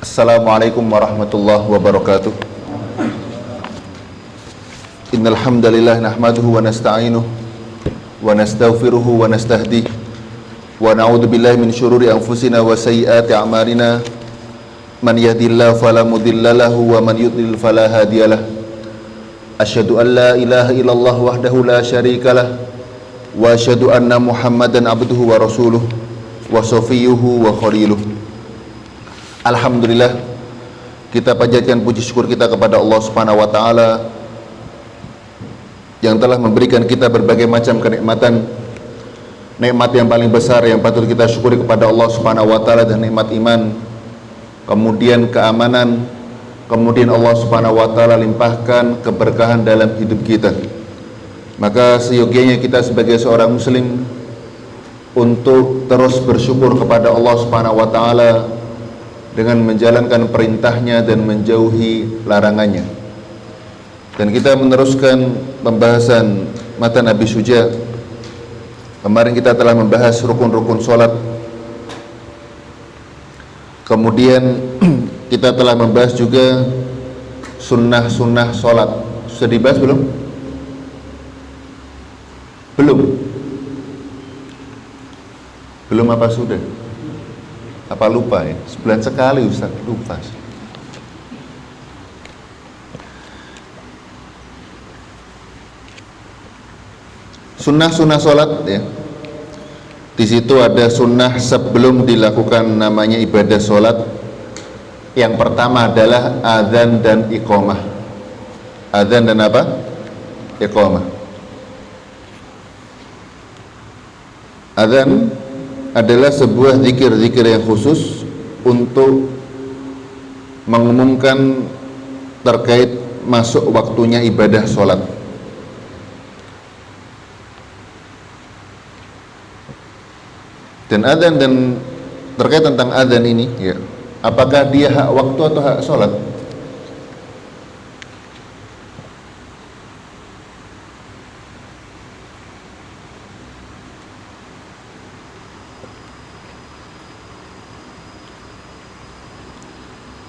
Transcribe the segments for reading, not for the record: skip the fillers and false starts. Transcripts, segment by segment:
Assalamualaikum warahmatullahi wabarakatuh. Innal hamdalillah nahmaduhu wa nasta'inuhu wa nastaghfiruhu wa nastahdihi wa na'udzu billahi min syururi anfusina wa sayyiati a'malina. Man yahdihillahu fala mudilla lahu wa man yudlil fala hadiyalah. Asyhadu an la ilaha illallah wahdahu la syarikalah wa asyhadu anna Muhammadan abduhu wa rasuluh wa safiyuhu wa khaliluh. Alhamdulillah, kita panjatkan puji syukur kita kepada Allah Subhanahu wa taala yang telah memberikan kita berbagai macam kenikmatan. Nikmat yang paling besar yang patut kita syukuri kepada Allah Subhanahu wa taala dan nikmat iman, kemudian keamanan, kemudian Allah Subhanahu wa taala limpahkan keberkahan dalam hidup kita. Maka seyogianya kita sebagai seorang muslim untuk terus bersyukur kepada Allah Subhanahu wa taala dengan menjalankan perintahnya dan menjauhi larangannya. Dan kita meneruskan pembahasan matan Abi Syuja. Kemarin kita telah membahas rukun-rukun sholat. Kemudian kita telah membahas juga sunnah-sunnah sholat. Sudah dibahas belum? Belum? Belum apa sudah? Apa lupa ya? Sebulan sekali Ustaz, lupa. Sunnah-sunnah sholat ya. Di situ ada sunnah sebelum dilakukan namanya ibadah sholat. Yang pertama adalah adzan dan iqamah. Adzan dan apa? Iqamah. Adzan adalah sebuah zikir-zikir yang khusus untuk mengumumkan terkait masuk waktunya ibadah sholat. Dan adzan dan terkait tentang adzan ini ya, apakah dia hak waktu atau hak sholat?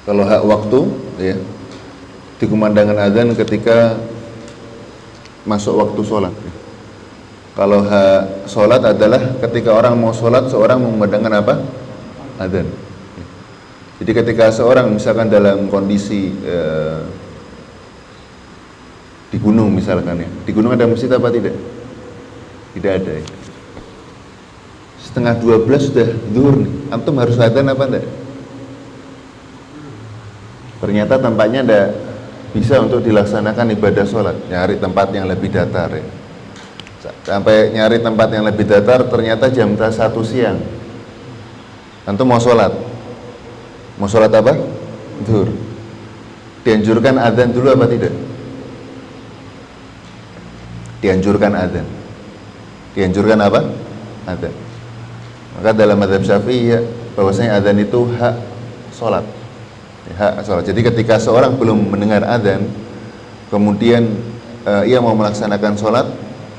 Kalau hak waktu ya, dikumandangkan adzan ketika masuk waktu sholat. Kalau hak sholat adalah ketika orang mau sholat, seorang memandangkan apa? Adzan. Jadi ketika seorang misalkan dalam kondisi di gunung misalkan ya, di gunung ada masjid apa tidak? Tidak ada ya. 11:30 sudah zuhur nih, antum harus adzan apa enggak? Ternyata tampaknya tidak bisa untuk dilaksanakan ibadah sholat. Nyari tempat yang lebih datar ya. Sampai nyari tempat yang lebih datar, ternyata jam 1 siang antum mau sholat. Mau sholat apa? Zuhur. Dianjurkan adzan dulu apa tidak? Dianjurkan adzan. Dianjurkan apa? Adzan. Maka dalam mazhab Syafi'i ya, bahwasanya adzan itu hak sholat. Hak sholat. Jadi ketika seorang belum mendengar adzan, kemudian ia mau melaksanakan sholat,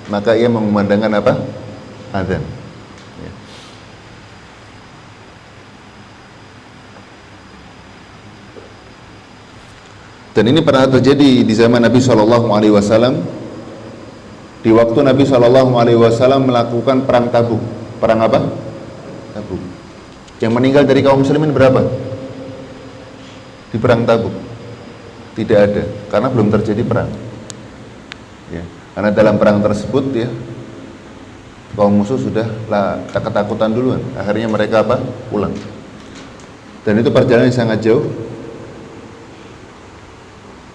maka ia mengumandangkan apa? Adzan. Ya. Dan ini pernah terjadi di zaman Nabi SAW. Di waktu Nabi SAW melakukan perang Tabuk. Perang apa? Tabuk. Yang meninggal dari kaum muslimin berapa? Di perang Tabuk tidak ada, karena belum terjadi perang ya. Karena dalam perang tersebut ya, kaum musuh sudah ketakutan duluan, akhirnya mereka apa? Pulang. Dan itu perjalanan yang sangat jauh.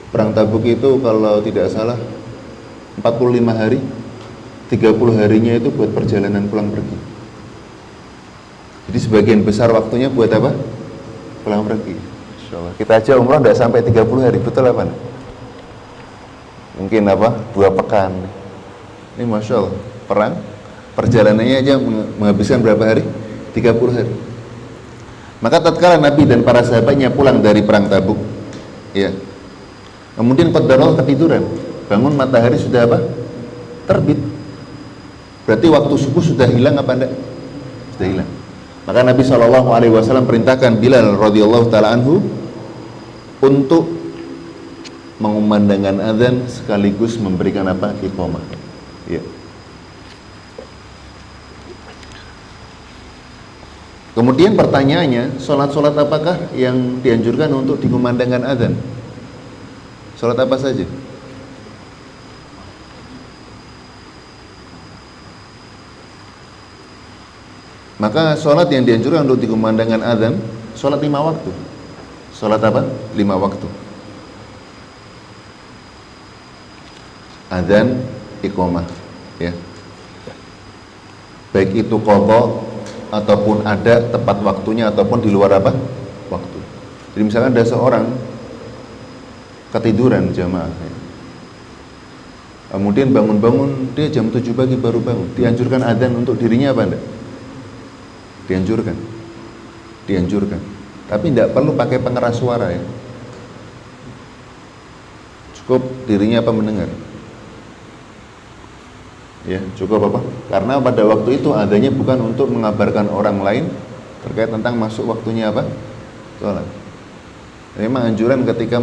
Perang Tabuk itu kalau tidak salah 45 hari, 30 harinya itu buat perjalanan pulang pergi. Jadi sebagian besar waktunya buat apa? Pulang pergi. Kita aja umrah tidak sampai 30 hari, betul apa? Mungkin apa? 2 pekan. Ini Masya Allah, perang, perjalanannya aja menghabiskan berapa hari? 30 hari. Maka tatkala Nabi dan para sahabatnya pulang dari perang Tabuk ya, kemudian qadarullah ketiduran, bangun matahari sudah apa? Terbit. Berarti waktu subuh sudah hilang apa enggak? Sudah hilang. Maka Nabi SAW perintahkan Bilal radhiyallahu taala anhu untuk mengumandangkan azan sekaligus memberikan apa? Iqamah. Ya. Kemudian pertanyaannya, sholat-sholat apakah yang dianjurkan untuk dikumandangkan azan? Sholat apa saja? Maka sholat yang dianjurkan untuk dikumandangkan azan, sholat 5 waktu. Sholat apa? 5 waktu. Azan, iqamah, ya. Baik itu qadha ataupun ada tepat waktunya ataupun di luar apa? Waktu. Jadi misalkan ada seorang ketiduran jamaah, ya. Kemudian bangun-bangun dia jam 7 pagi baru bangun. Dianjurkan azan untuk dirinya apa enggak? Dianjurkan. Tapi tidak perlu pakai pengeras suara, ya. Cukup dirinya apa mendengar. Ya, cukup apa? Karena pada waktu itu adanya bukan untuk mengabarkan orang lain terkait tentang masuk waktunya apa? Sholat. Memang anjuran ketika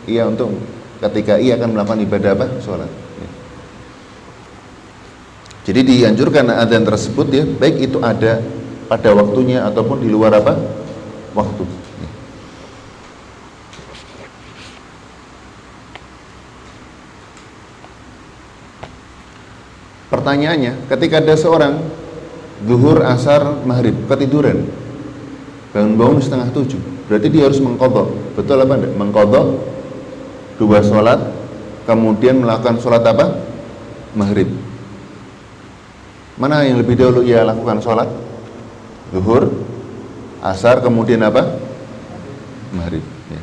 ia akan melakukan ibadah apa? Sholat. Ya. Jadi dianjurkan azan tersebut, ya, baik itu ada pada waktunya ataupun di luar apa? Waktu. Ya. Pertanyaannya, ketika ada seorang zuhur, asar, maghrib ketiduran, bangun-bangun 6:30, berarti dia harus mengqadha. Betul apa enggak? Mengqadha 2 sholat, kemudian melakukan sholat apa? Maghrib. Mana yang lebih dahulu ia lakukan sholat? Zuhur, asar, kemudian apa? Maghrib. Ya.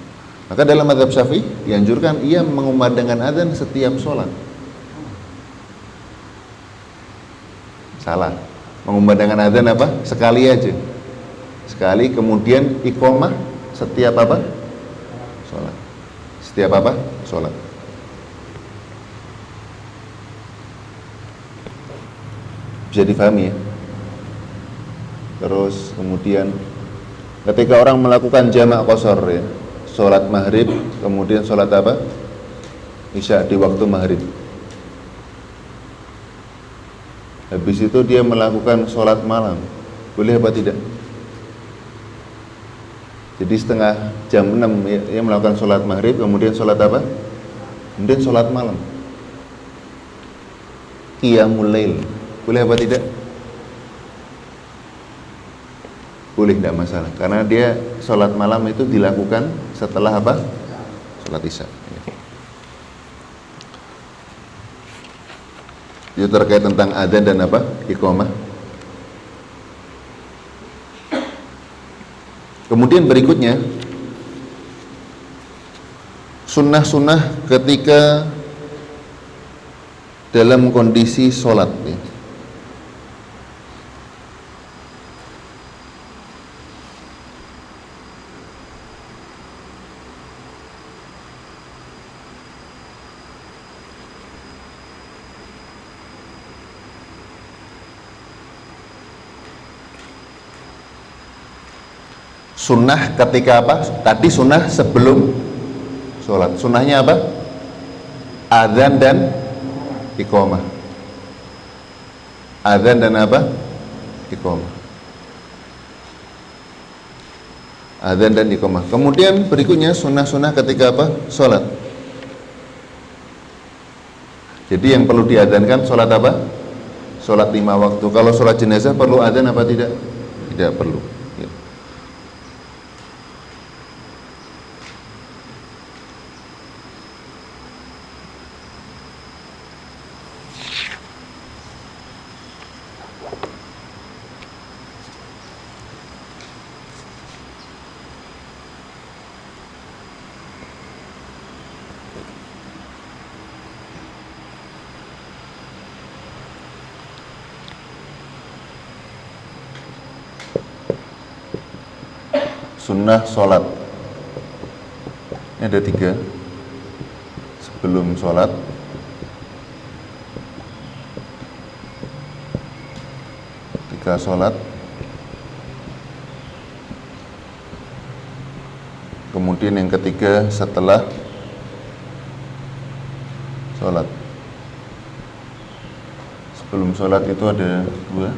Maka dalam mazhab Syafi'i dianjurkan ia mengumandangkan azan setiap sholat. Salah. Mengumandangkan azan apa? Sekali aja. Sekali, kemudian iqamah setiap apa? Sholat. Setiap apa? Sholat. Bisa difahami, ya. Terus kemudian ketika orang melakukan jamak qashar, ya, sholat maghrib, kemudian sholat apa? Isya di waktu maghrib. Habis itu dia melakukan sholat malam, boleh apa tidak? Jadi setengah jam 6 dia melakukan sholat maghrib, kemudian sholat apa? Kemudian sholat malam, qiyamul lail, boleh apa tidak? Boleh, tidak masalah, karena dia sholat malam itu dilakukan setelah apa? Sholat isya. Itu terkait tentang adzan dan apa? Iqamah. Kemudian berikutnya, sunnah-sunnah ketika dalam kondisi sholat, ya. Sunnah ketika apa? Tadi sunnah sebelum sholat. Sunnahnya apa? Adzan dan iqamah. Adzan dan apa? Iqamah. Adzan dan iqamah. Kemudian berikutnya sunnah-sunnah ketika apa? Sholat. Jadi yang perlu diadzankan sholat apa? Sholat 5 waktu. Kalau sholat jenazah perlu adzan apa tidak? Tidak perlu. Sunnah sholat ini ada 3. Sebelum sholat, ketika sholat, Kemudian yang ketiga setelah sholat. Sebelum sholat itu ada dua.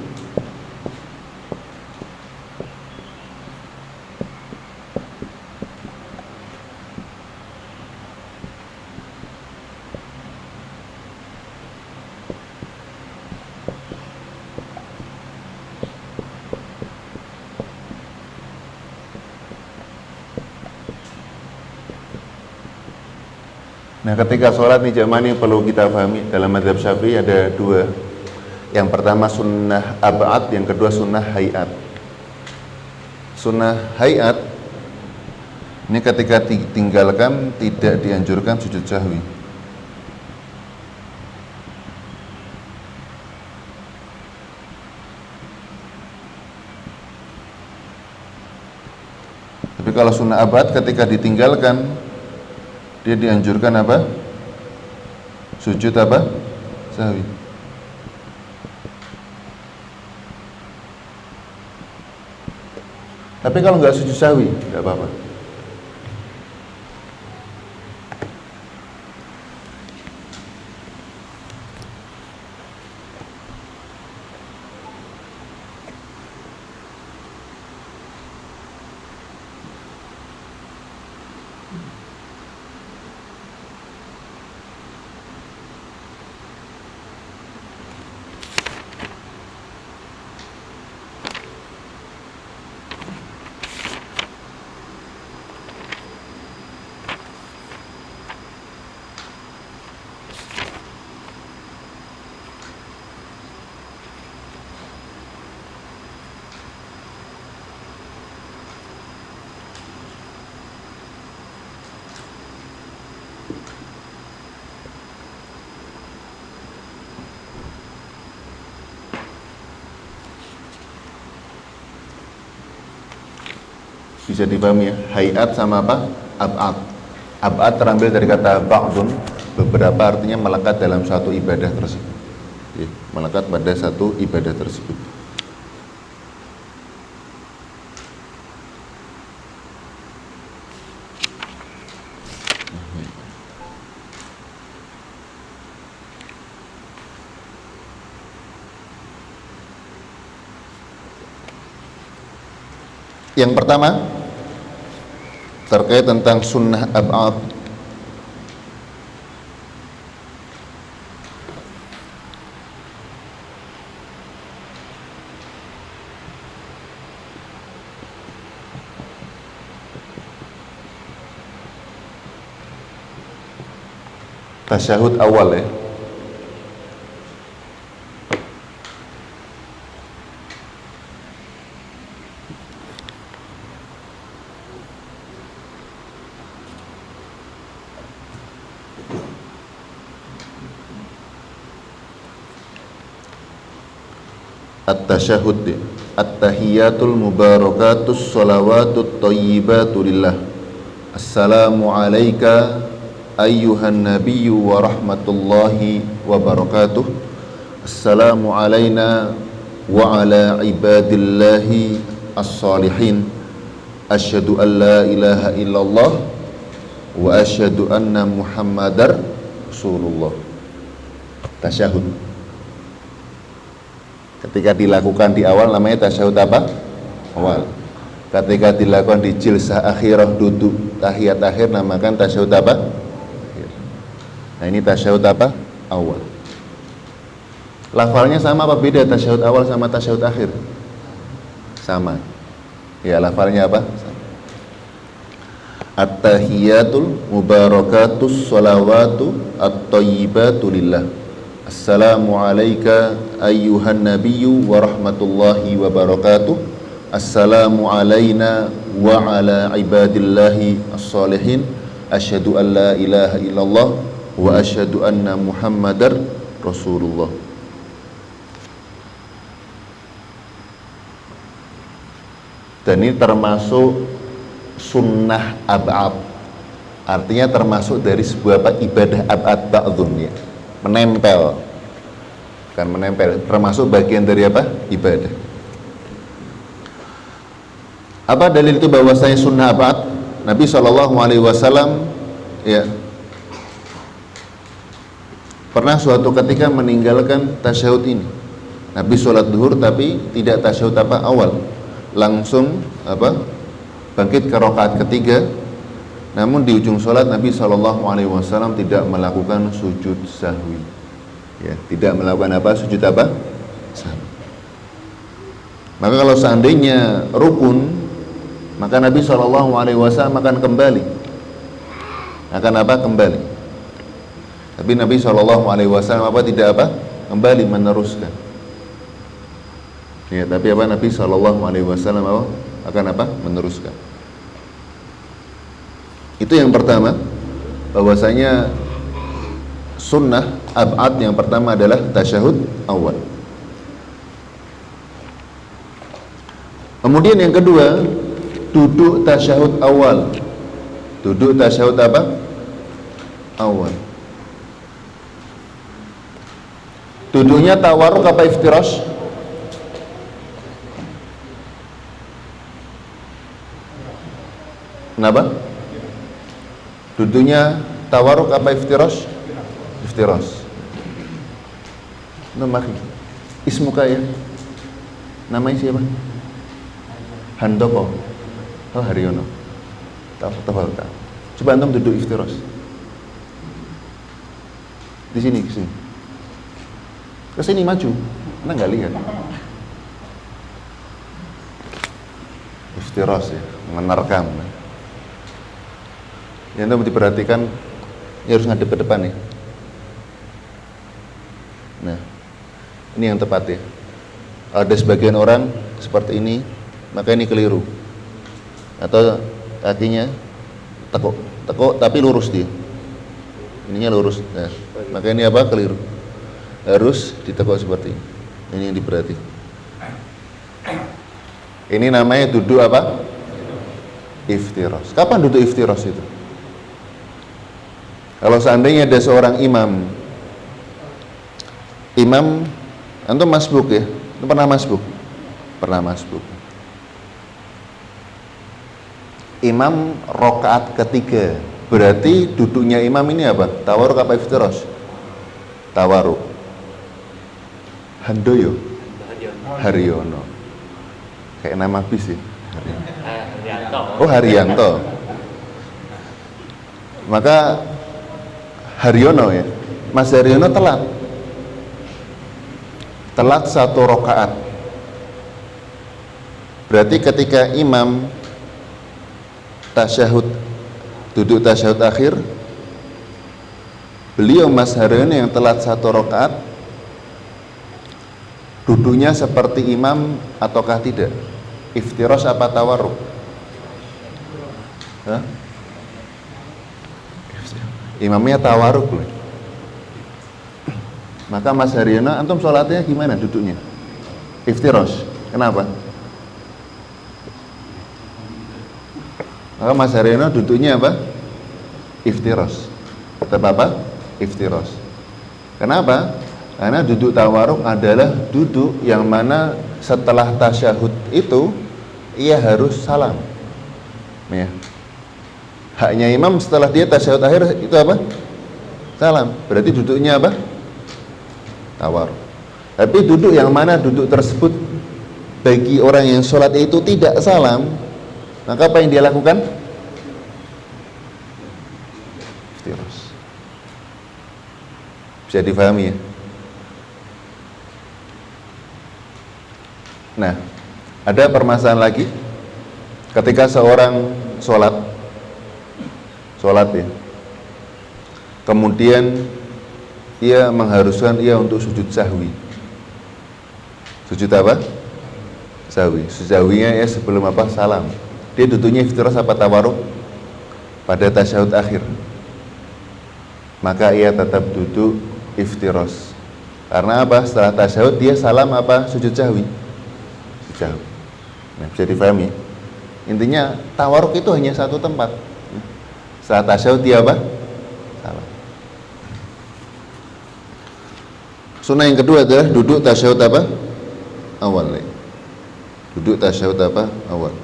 Nah, ketika sholat nih jamaah, ini perlu kita pahami, dalam mazhab Syafi'i ada dua. Yang pertama sunnah ab'ad, yang kedua sunnah hayat. Sunnah hayat ini ketika ditinggalkan tidak dianjurkan sujud sahwi. Tapi kalau sunnah ab'ad ketika ditinggalkan dia dianjurkan apa? Sujud apa? Sahwi. Tapi kalau nggak sujud sahwi, nggak apa-apa. Bisa dipahami ya, hayat sama apa? Ab'ad. Ab'ad terambil dari kata ba'dun, beberapa, artinya melekat dalam satu ibadah tersebut. Ya, melekat pada satu ibadah tersebut. Yang pertama terkait tentang sunnah ab'ad. Tasyahud awal ya. At-tasyahud, at-tahiyatul mubarakatus salawatut thayyibatu lillah. Assalamu alayka ayyuhan nabiyyu wa rahmatullahi wa barakatuh. Assalamu alayna wa ala ibadillahi as-salihin. Asyhadu an la ilaha illallah wa asyhadu anna muhammadar rasulullah. Tasyahud ketika dilakukan di awal namanya tasyahud apa? Awal. Ketika dilakukan di jilsah akhirah, duduk tahiyat akhir, namakan tasyahud apa? Akhir. Nah, ini tasyahud apa? Awal. Lafalnya sama apa beda tasyahud awal sama tasyahud akhir? Sama. Ya, lafalnya apa? Sama. At-tahiyatul mubarakatus salawatu at-thayyibatu lillah. Assalamu alayka ayyuhan nabiyyu wa rahmatullahi wa barakatuh. Assalamu alayna wa ala ibadillahi as-salihin. Asyhadu an la ilaha illallah wa asyhadu anna muhammadar rasulullah. Dan ini termasuk sunnah ab'ad, artinya termasuk dari sebuah ibadah ab'ad ba'dhun ya, menempel, kan menempel, termasuk bagian dari apa? Ibadah. Apa dalil itu bahwasanya sunnah ab'ad? Nabi SAW ya pernah suatu ketika meninggalkan tasyahud ini. Nabi sholat duhur tapi tidak tasyahud awal, langsung bangkit ke rakaat ketiga. Namun di ujung sholat Nabi SAW tidak melakukan sujud sahwi, ya, tidak melakukan sujud sahwi. Maka kalau seandainya rukun, maka Nabi SAW akan kembali, kembali. Tapi Nabi SAW tidak kembali meneruskan. Ya, tapi Nabi SAW akan meneruskan. Itu yang pertama, bahwasanya sunnah ab'ad yang pertama adalah tasyahud awal. Kemudian yang kedua, duduk tasyahud awal. Duduk tasyahud awal. Duduknya tawarruk apa iftirash? Kenapa? Duduknya tawarruk apa iftirash? Iftirash. Nama ismuka ya? Namanya siapa? Handoko. Oh, Haryono. Tahu. Coba antum duduk iftirash. Di sini, ke sini. Ke sini maju. Anda nggak lihat. Iftirash ya, menerkam. Ya, Anda diperhatikan, ya harus ngadep ke depan ya. Nah, ini yang tepat ya. Ada sebagian orang seperti ini, maka ini keliru. Atau kakinya tekuk tapi lurus dia. Ininya lurus. Nah, maka ini keliru. Harus ditekuk seperti ini. Ini yang diperhatikan. Ini namanya duduk iftirash. Kapan duduk iftirash itu? Kalau seandainya ada seorang imam, antum masbuk ya? Antum pernah masbuk? Pernah masbuk. Imam rakaat ketiga, berarti duduknya imam ini tawarruk apa iftirash? Tawarruk. Handoyo, Haryono, kayak nama bis ya. Haryanto. Oh, Haryanto. Maka Haryono ya, Mas Haryono telat satu rakaat. Berarti ketika imam duduk tasyahud akhir, beliau Mas Haryono yang telat satu rakaat, duduknya seperti imam ataukah tidak? Iftirash apa tawarruk? Imamnya tawarruk loh. Maka Mas Haryono, antum sholatnya gimana duduknya? Iftirash. Kenapa? Maka Mas Haryono duduknya Iftirash. Tetap Iftirash. Kenapa? Karena duduk tawarruk adalah duduk yang mana setelah tasyahud itu ia harus salam. Ya. Haknya imam setelah dia tasyahud akhir itu salam. Berarti duduknya tawarruk. Tapi duduk yang mana duduk tersebut bagi orang yang sholat itu tidak salam, maka apa yang dia lakukan? Iftirash. Bisa difahami ya? Nah, ada permasalahan lagi ketika seorang sholat ya, kemudian ia mengharuskan untuk sujud sahwi. Sujud sahwi. Sujud sahwinya ya sebelum salam. Dia duduknya iftirash apa tawarruk? Pada tasyahud akhir. Maka ia tetap duduk iftirash. Karena setelah tasyahud dia salam sujud sahwi. Nah, bisa difahami. Intinya tawarruk itu hanya satu tempat. Setelah tasyahud dia salam. Sunnah yang kedua adalah duduk tasyahud awal. Duduk tasyahud awal.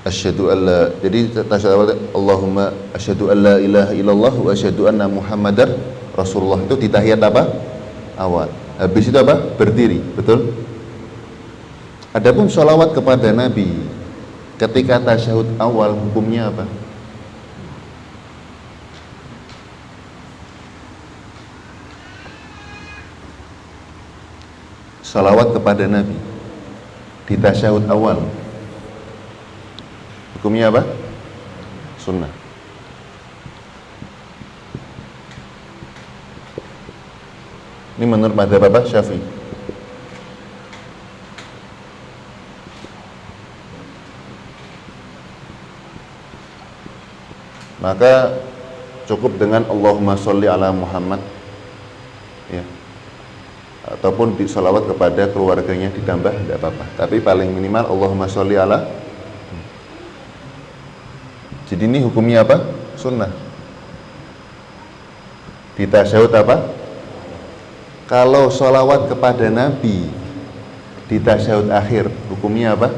asyhadu alla, jadi tasyahud awal Allahumma asyhadu alla ilaha illallah wa asyhadu anna muhammadar rasulullah, itu di tahiyat apa? Awal. Habis itu apa? Berdiri, betul? Adapun sholawat kepada Nabi ketika tasyahud awal hukumnya apa? Sholawat kepada Nabi di tasyahud awal hukumnya apa? Sunnah. Ini menurut mazhab apa? Syafi'i. Maka cukup dengan Allahumma sholli ala Muhammad, ya, ataupun di sholawat kepada keluarganya ditambah tidak apa-apa, tapi paling minimal Allahumma sholli ala. Jadi ini hukumnya apa? Sunnah. Di tasyahud apa? Kalau sholawat kepada Nabi di tasyahud akhir hukumnya apa?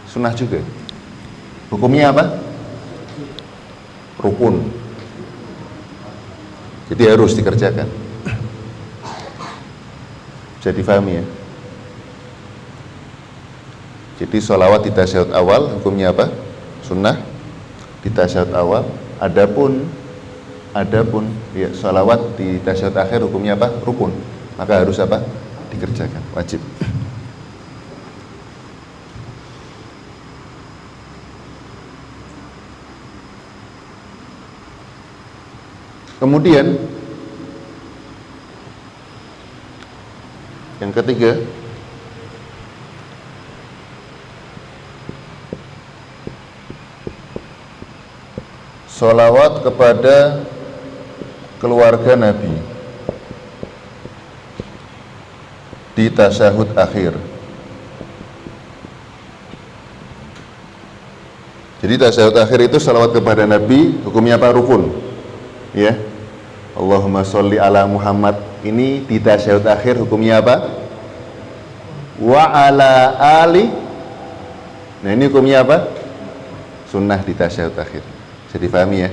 Sunnah juga. Hukumnya apa? Rukun. Jadi harus dikerjakan. Bisa difahami ya? Jadi sholawat di tasyahud awal hukumnya apa? Sunnah di tasyahud awal. Adapun ya, sholawat di tasyahud akhir hukumnya apa? Rukun. Maka harus apa? Dikerjakan, wajib. Kemudian yang ketiga, sholawat kepada keluarga Nabi di tasyahud akhir. Jadi tasyahud akhir itu sholawat kepada Nabi hukumnya apa? Rukun, ya. Allahumma sholli ala Muhammad, ini di tasyahud akhir hukumnya apa? Wa ala ali. Nah ini hukumnya apa? Sunnah di tasyahud akhir. Bisa dipahami ya?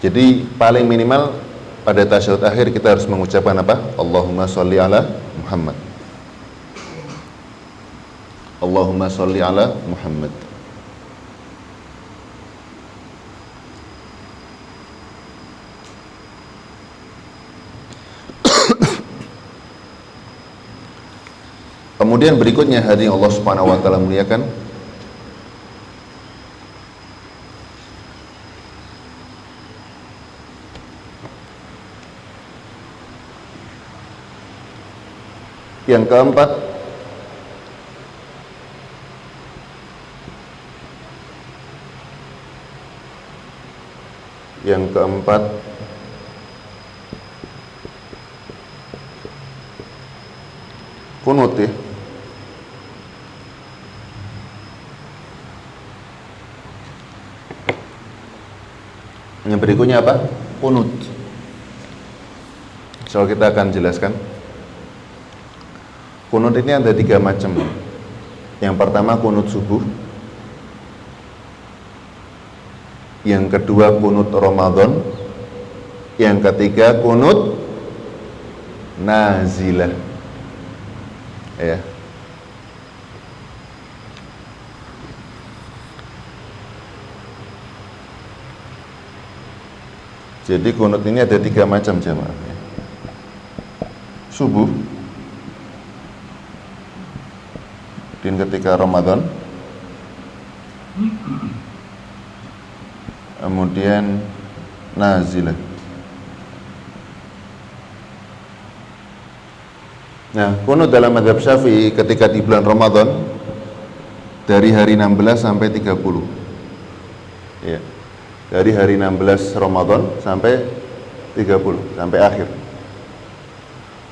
Jadi paling minimal pada tasyahud akhir kita harus mengucapkan apa? Allahumma sholli ala Muhammad. Allahumma sholli ala Muhammad. Kemudian berikutnya hadirin Allah Subhanahu wa taala muliakan, yang keempat, kunut ya. Yang berikutnya apa? Kunut. So kita akan jelaskan. Kunut ini ada 3 macam. Yang pertama kunut subuh. Yang kedua kunut Ramadan. Yang ketiga kunut nazilah. Ya. Jadi kunut ini ada 3 macam jemaah. Subuh, dan ketika Ramadan, kemudian nazilah. Nah, kunut dalam mazhab Syafi'i ketika di bulan Ramadan dari hari 16 sampai 30. Ya. Dari hari 16 Ramadan sampai 30, sampai akhir.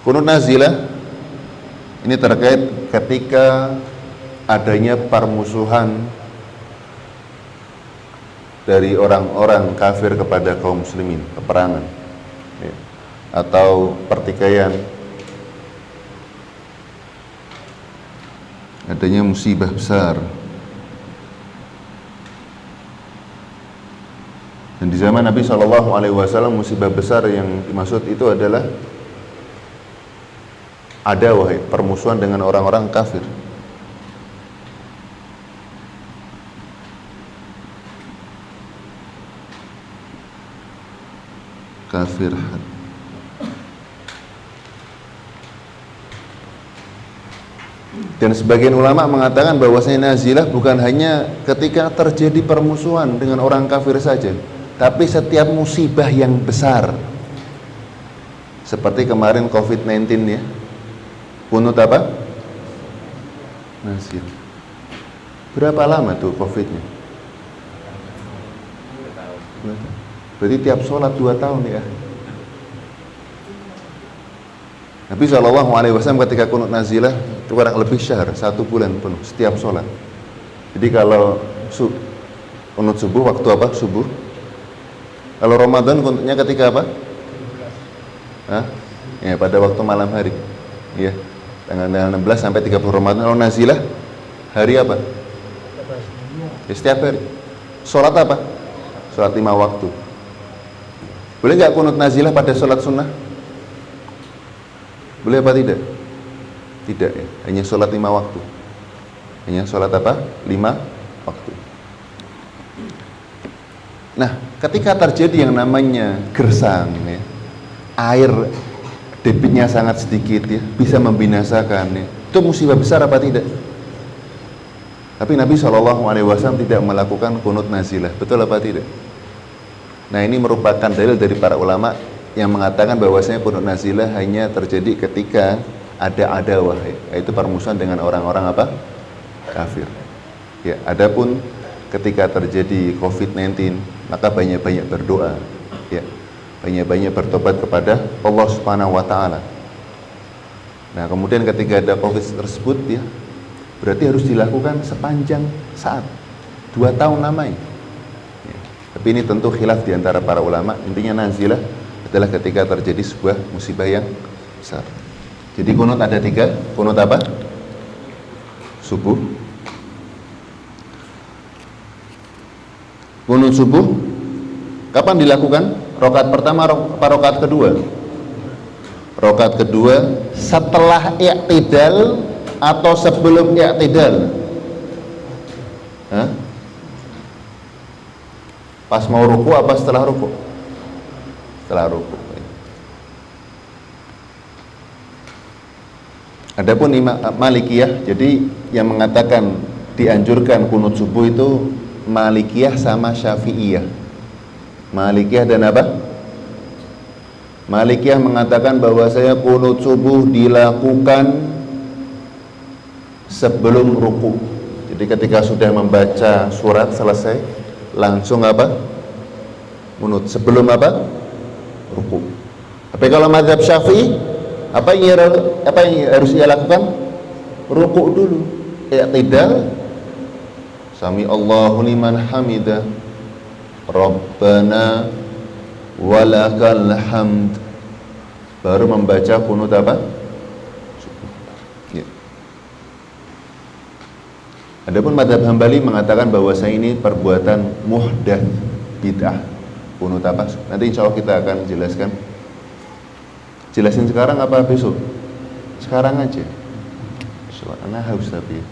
Kunut nazilah ini terkait ketika adanya permusuhan dari orang-orang kafir kepada kaum muslimin, peperangan ya, atau pertikaian adanya musibah besar. Dan di zaman Nabi SAW musibah besar yang dimaksud itu adalah ada permusuhan dengan orang-orang kafir. Kafir. Dan sebagian ulama mengatakan bahwasanya nazilah bukan hanya ketika terjadi permusuhan dengan orang kafir saja, tapi setiap musibah yang besar. Seperti kemarin COVID-19 ya. Kunut apa? Nazilah. Berapa lama tuh COVID-nya? Berarti tiap sholat 2 tahun ya. Nabi SAW ketika kunut nazilah itu kurang lebih syahr, 1 bulan penuh setiap sholat. Jadi kalau kunut subuh waktu apa? Subuh. Kalau Ramadan kunutnya ketika apa? Hah? Ya, pada waktu malam hari. Ya, tanggal 16 sampai 30 Ramadan. Kalau nazilah hari apa? Ya, setiap hari. Sholat apa? Sholat 5 waktu. Boleh nggak kunut nazilah pada sholat sunnah? Boleh apa tidak? Tidak ya, hanya sholat 5 waktu. Hanya sholat apa? 5 waktu. Nah, ketika terjadi yang namanya gersang ya, air debitnya sangat sedikit ya, bisa membinasakan ya. Itu musibah besar apa tidak? Tapi Nabi SAW tidak melakukan kunut nazilah, betul apa tidak? Nah, ini merupakan dalil dari para ulama yang mengatakan bahwasanya kunut nazilah hanya terjadi ketika ada adawah, yaitu permusuhan dengan orang-orang apa? Kafir. Ya, adapun ketika terjadi COVID-19, maka banyak-banyak berdoa, ya. Banyak-banyak bertobat kepada Allah Subhanahu wa taala. Nah, kemudian ketika ada Covid tersebut ya, berarti harus dilakukan sepanjang saat 2 tahun lamanya. Ya. Tapi ini tentu khilaf di antara para ulama. Intinya nazilah adalah ketika terjadi sebuah musibah yang besar. Jadi kunut ada 3. Kunut apa? Subuh. Kunut subuh kapan dilakukan? Rakaat pertama apa rakaat kedua? Rakaat kedua setelah i'tidal atau sebelum i'tidal? Hah? Pas mau ruku apa setelah ruku? Setelah ruku. Adapun Imam Malikiyah, jadi yang mengatakan dianjurkan kunut subuh itu Malikiyah sama Syafi'iyah. Malikiyah dan apa? Malikiyah mengatakan bahwasanya kunut subuh dilakukan sebelum ruku. Jadi ketika sudah membaca surat selesai, langsung apa? Kunut sebelum apa? Ruku. Tapi kalau mazhab Syafi'i, apa yang harus ia lakukan? Ruku dulu, i'tidal, sami Allahu liman hamidah, Rabbana walakal hamd, baru membaca kunut apa? Ya. Adapun mazhab Hambali mengatakan bahwasanya ini perbuatan muhdats, bid'ah. Kunut apa? Nanti insya Allah kita akan jelaskan. Jelasin sekarang apa besok? Sekarang aja. Soalnya haus tapi.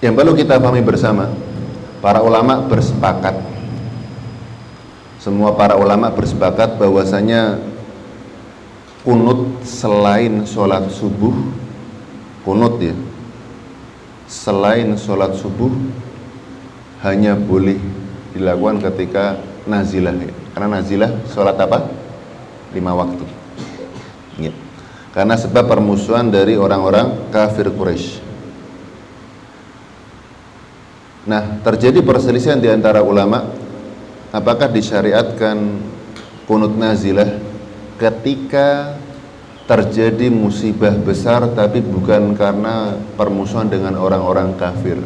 Yang perlu kita pahami bersama, para ulama bersepakat, semua para ulama bersepakat bahwasanya kunut selain sholat subuh, kunut ya, selain sholat subuh hanya boleh dilakukan ketika nazilah ya. Karena nazilah sholat apa? 5 waktu ya. Karena sebab permusuhan dari orang-orang kafir Quraisy. Nah, terjadi perselisihan di antara ulama apakah disyariatkan kunut nazilah ketika terjadi musibah besar tapi bukan karena permusuhan dengan orang-orang kafir.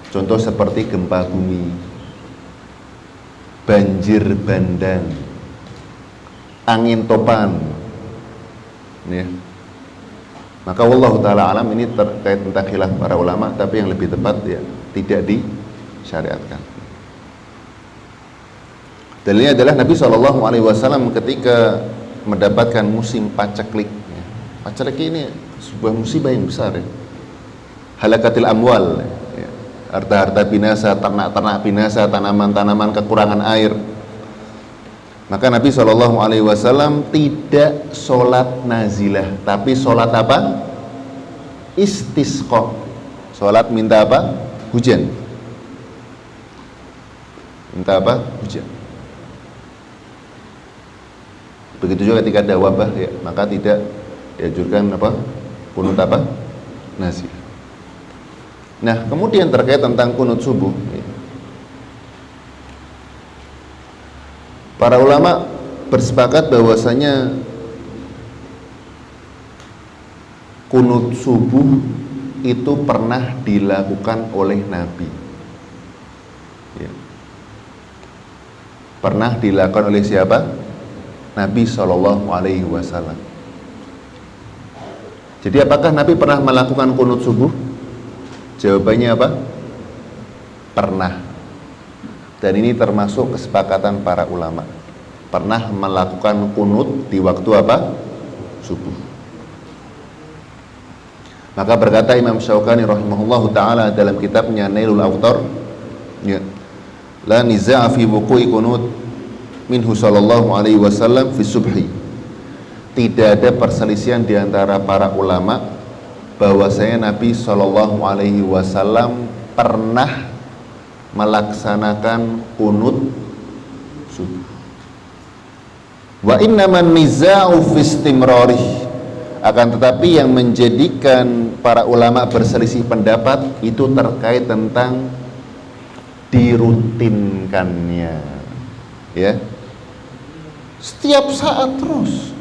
Contoh seperti gempa bumi, banjir bandang, angin topan, ya. Maka wallahu taala alam, ini terkait tentang khilaf para ulama, tapi yang lebih tepat ya tidak disyariatkan. Dalilnya adalah Nabi SAW ketika mendapatkan musim paceklik, ya. Paceklik ini sebuah musibah yang besar, ya. Halakatil amwal, ya. Harta-harta binasa, ternak-ternak binasa, tanaman-tanaman kekurangan air. Maka Nabi SAW tidak sholat nazilah, tapi sholat apa? Istisqa. Sholat minta apa? Hujan. Minta apa? Hujan. Begitu juga ketika ada wabah, ya, maka tidak dianjurkan apa? Kunut apa? Nazilah. Nah, kemudian terkait tentang kunut subuh, ya. Para ulama bersepakat bahwasanya kunut subuh itu pernah dilakukan oleh Nabi, ya. Pernah dilakukan oleh siapa? Nabi SAW. Jadi apakah Nabi pernah melakukan kunut subuh? Jawabannya apa? Pernah. Dan ini termasuk kesepakatan para ulama. Pernah melakukan kunut di waktu apa? Subuh. Maka berkata Imam Syaukani rahimahullahu ta'ala dalam kitabnya Nailul Awtar, ya, la niza'a fi wuqu'i kunut minhu sallallahu alaihi wasallam fi subhi. Tidak ada perselisihan di antara para ulama bahwasanya Nabi sallallahu alaihi wasallam pernah melaksanakan kunut subuh. Wa innaman niza'u fi istimrarih. Akan tetapi yang menjadikan para ulama berselisih pendapat itu terkait tentang dirutinkannya, ya. Setiap saat terus.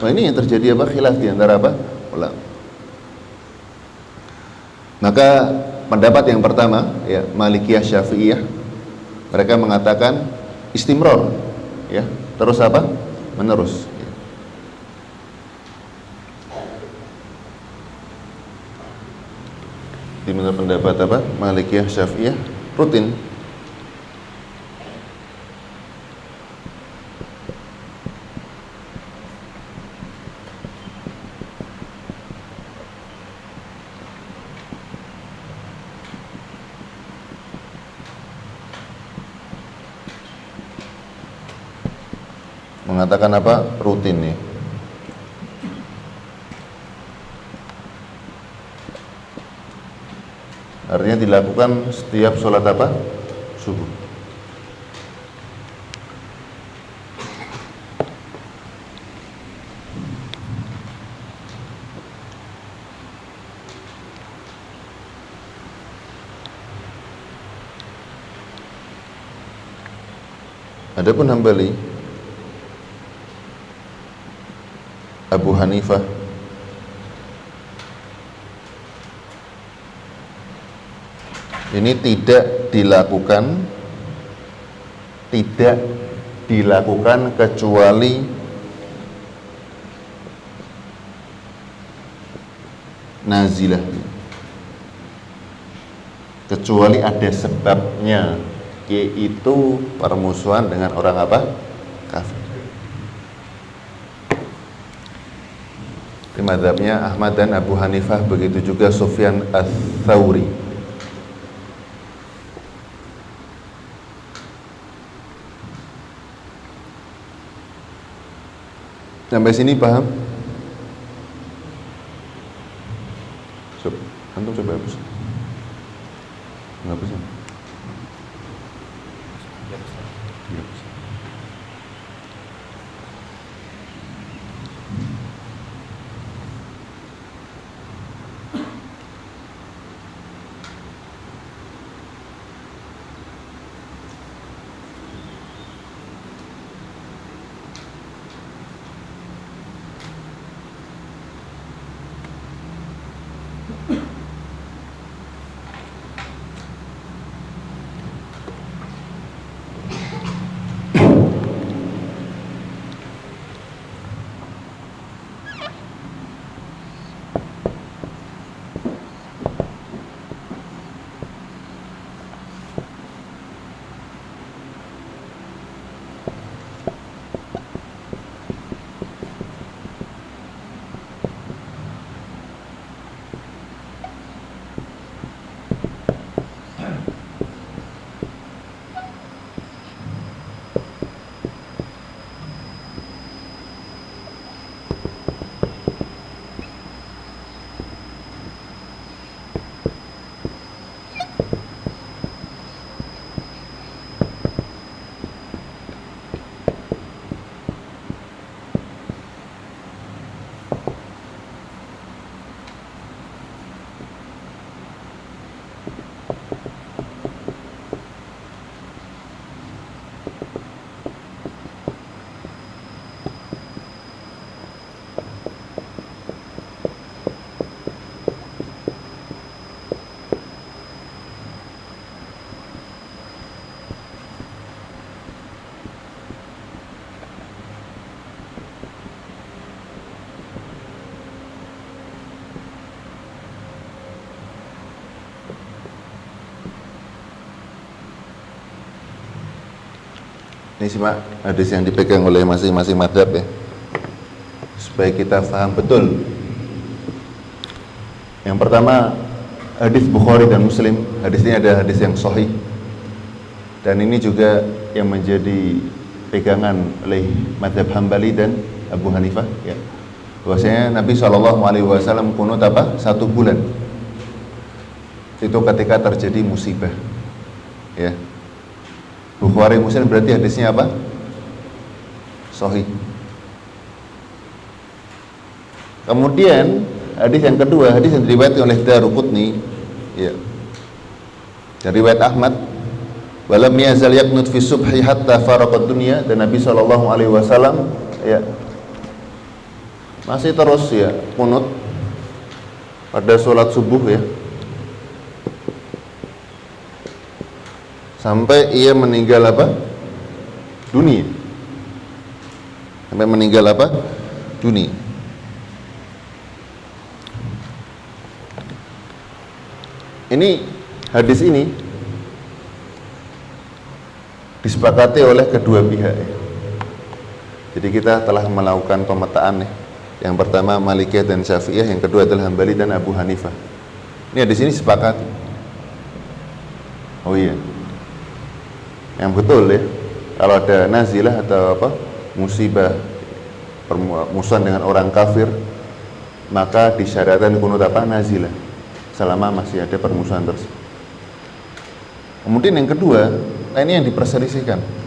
Nah, ini yang terjadi apa? Khilaf di antara apa? Ulama. Maka pendapat yang pertama, ya, Malikiyah Syafi'iyah, mereka mengatakan istimrar, ya, terus apa? Menerus. Ya. Di mana pendapat apa? Malikiyah Syafi'iyah rutin. Mengatakan apa? Rutin, nih. Artinya dilakukan setiap sholat apa? Subuh. Adapun Hambali, Abu Hanifah, ini tidak dilakukan kecuali nazilah, kecuali ada sebabnya, yaitu permusuhan dengan orang apa? Kafir. Di mazhabnya Ahmad dan Abu Hanifah, begitu juga Sufyan ats-Tsauri. Sampai sini paham? Antum coba hapus. Hapus ya? simak hadis yang dipegang oleh masing-masing mazhab ya, supaya kita paham betul. Yang pertama, hadis Bukhari dan Muslim. Hadis ini ada hadis yang sahih, dan ini juga yang menjadi pegangan oleh mazhab Hambali dan Abu Hanifah ya. Bahwasanya Nabi SAW kunut apa? 1 bulan. Itu ketika terjadi musibah ya. Bukhari Muslim berarti hadisnya apa? Sahih. Kemudian hadis yang kedua, hadis yang diriwayatkan oleh Daruqutni ya, dari riwayat Ahmad, walam yazal yaqnut fi subhi hatta faraqad dunya, dan Nabi SAW ya masih terus ya kunut pada sholat subuh ya, sampai ia meninggal apa? Dunia. Sampai meninggal apa? Dunia. Ini hadis ini disepakati oleh kedua pihak ya. Jadi kita telah melakukan pemetaan ya. Yang pertama Malikiyah dan Syafi'iyah, yang kedua adalah Hambali dan Abu Hanifah. Ini hadis ini sepakat. Oh iya, yang betul ya, kalau ada nazilah atau apa musibah, permusuhan dengan orang kafir, maka disyariatkan kunut apa? Nazilah, selama masih ada permusuhan tersebut. Kemudian yang kedua, nah ini yang diperselisihkan.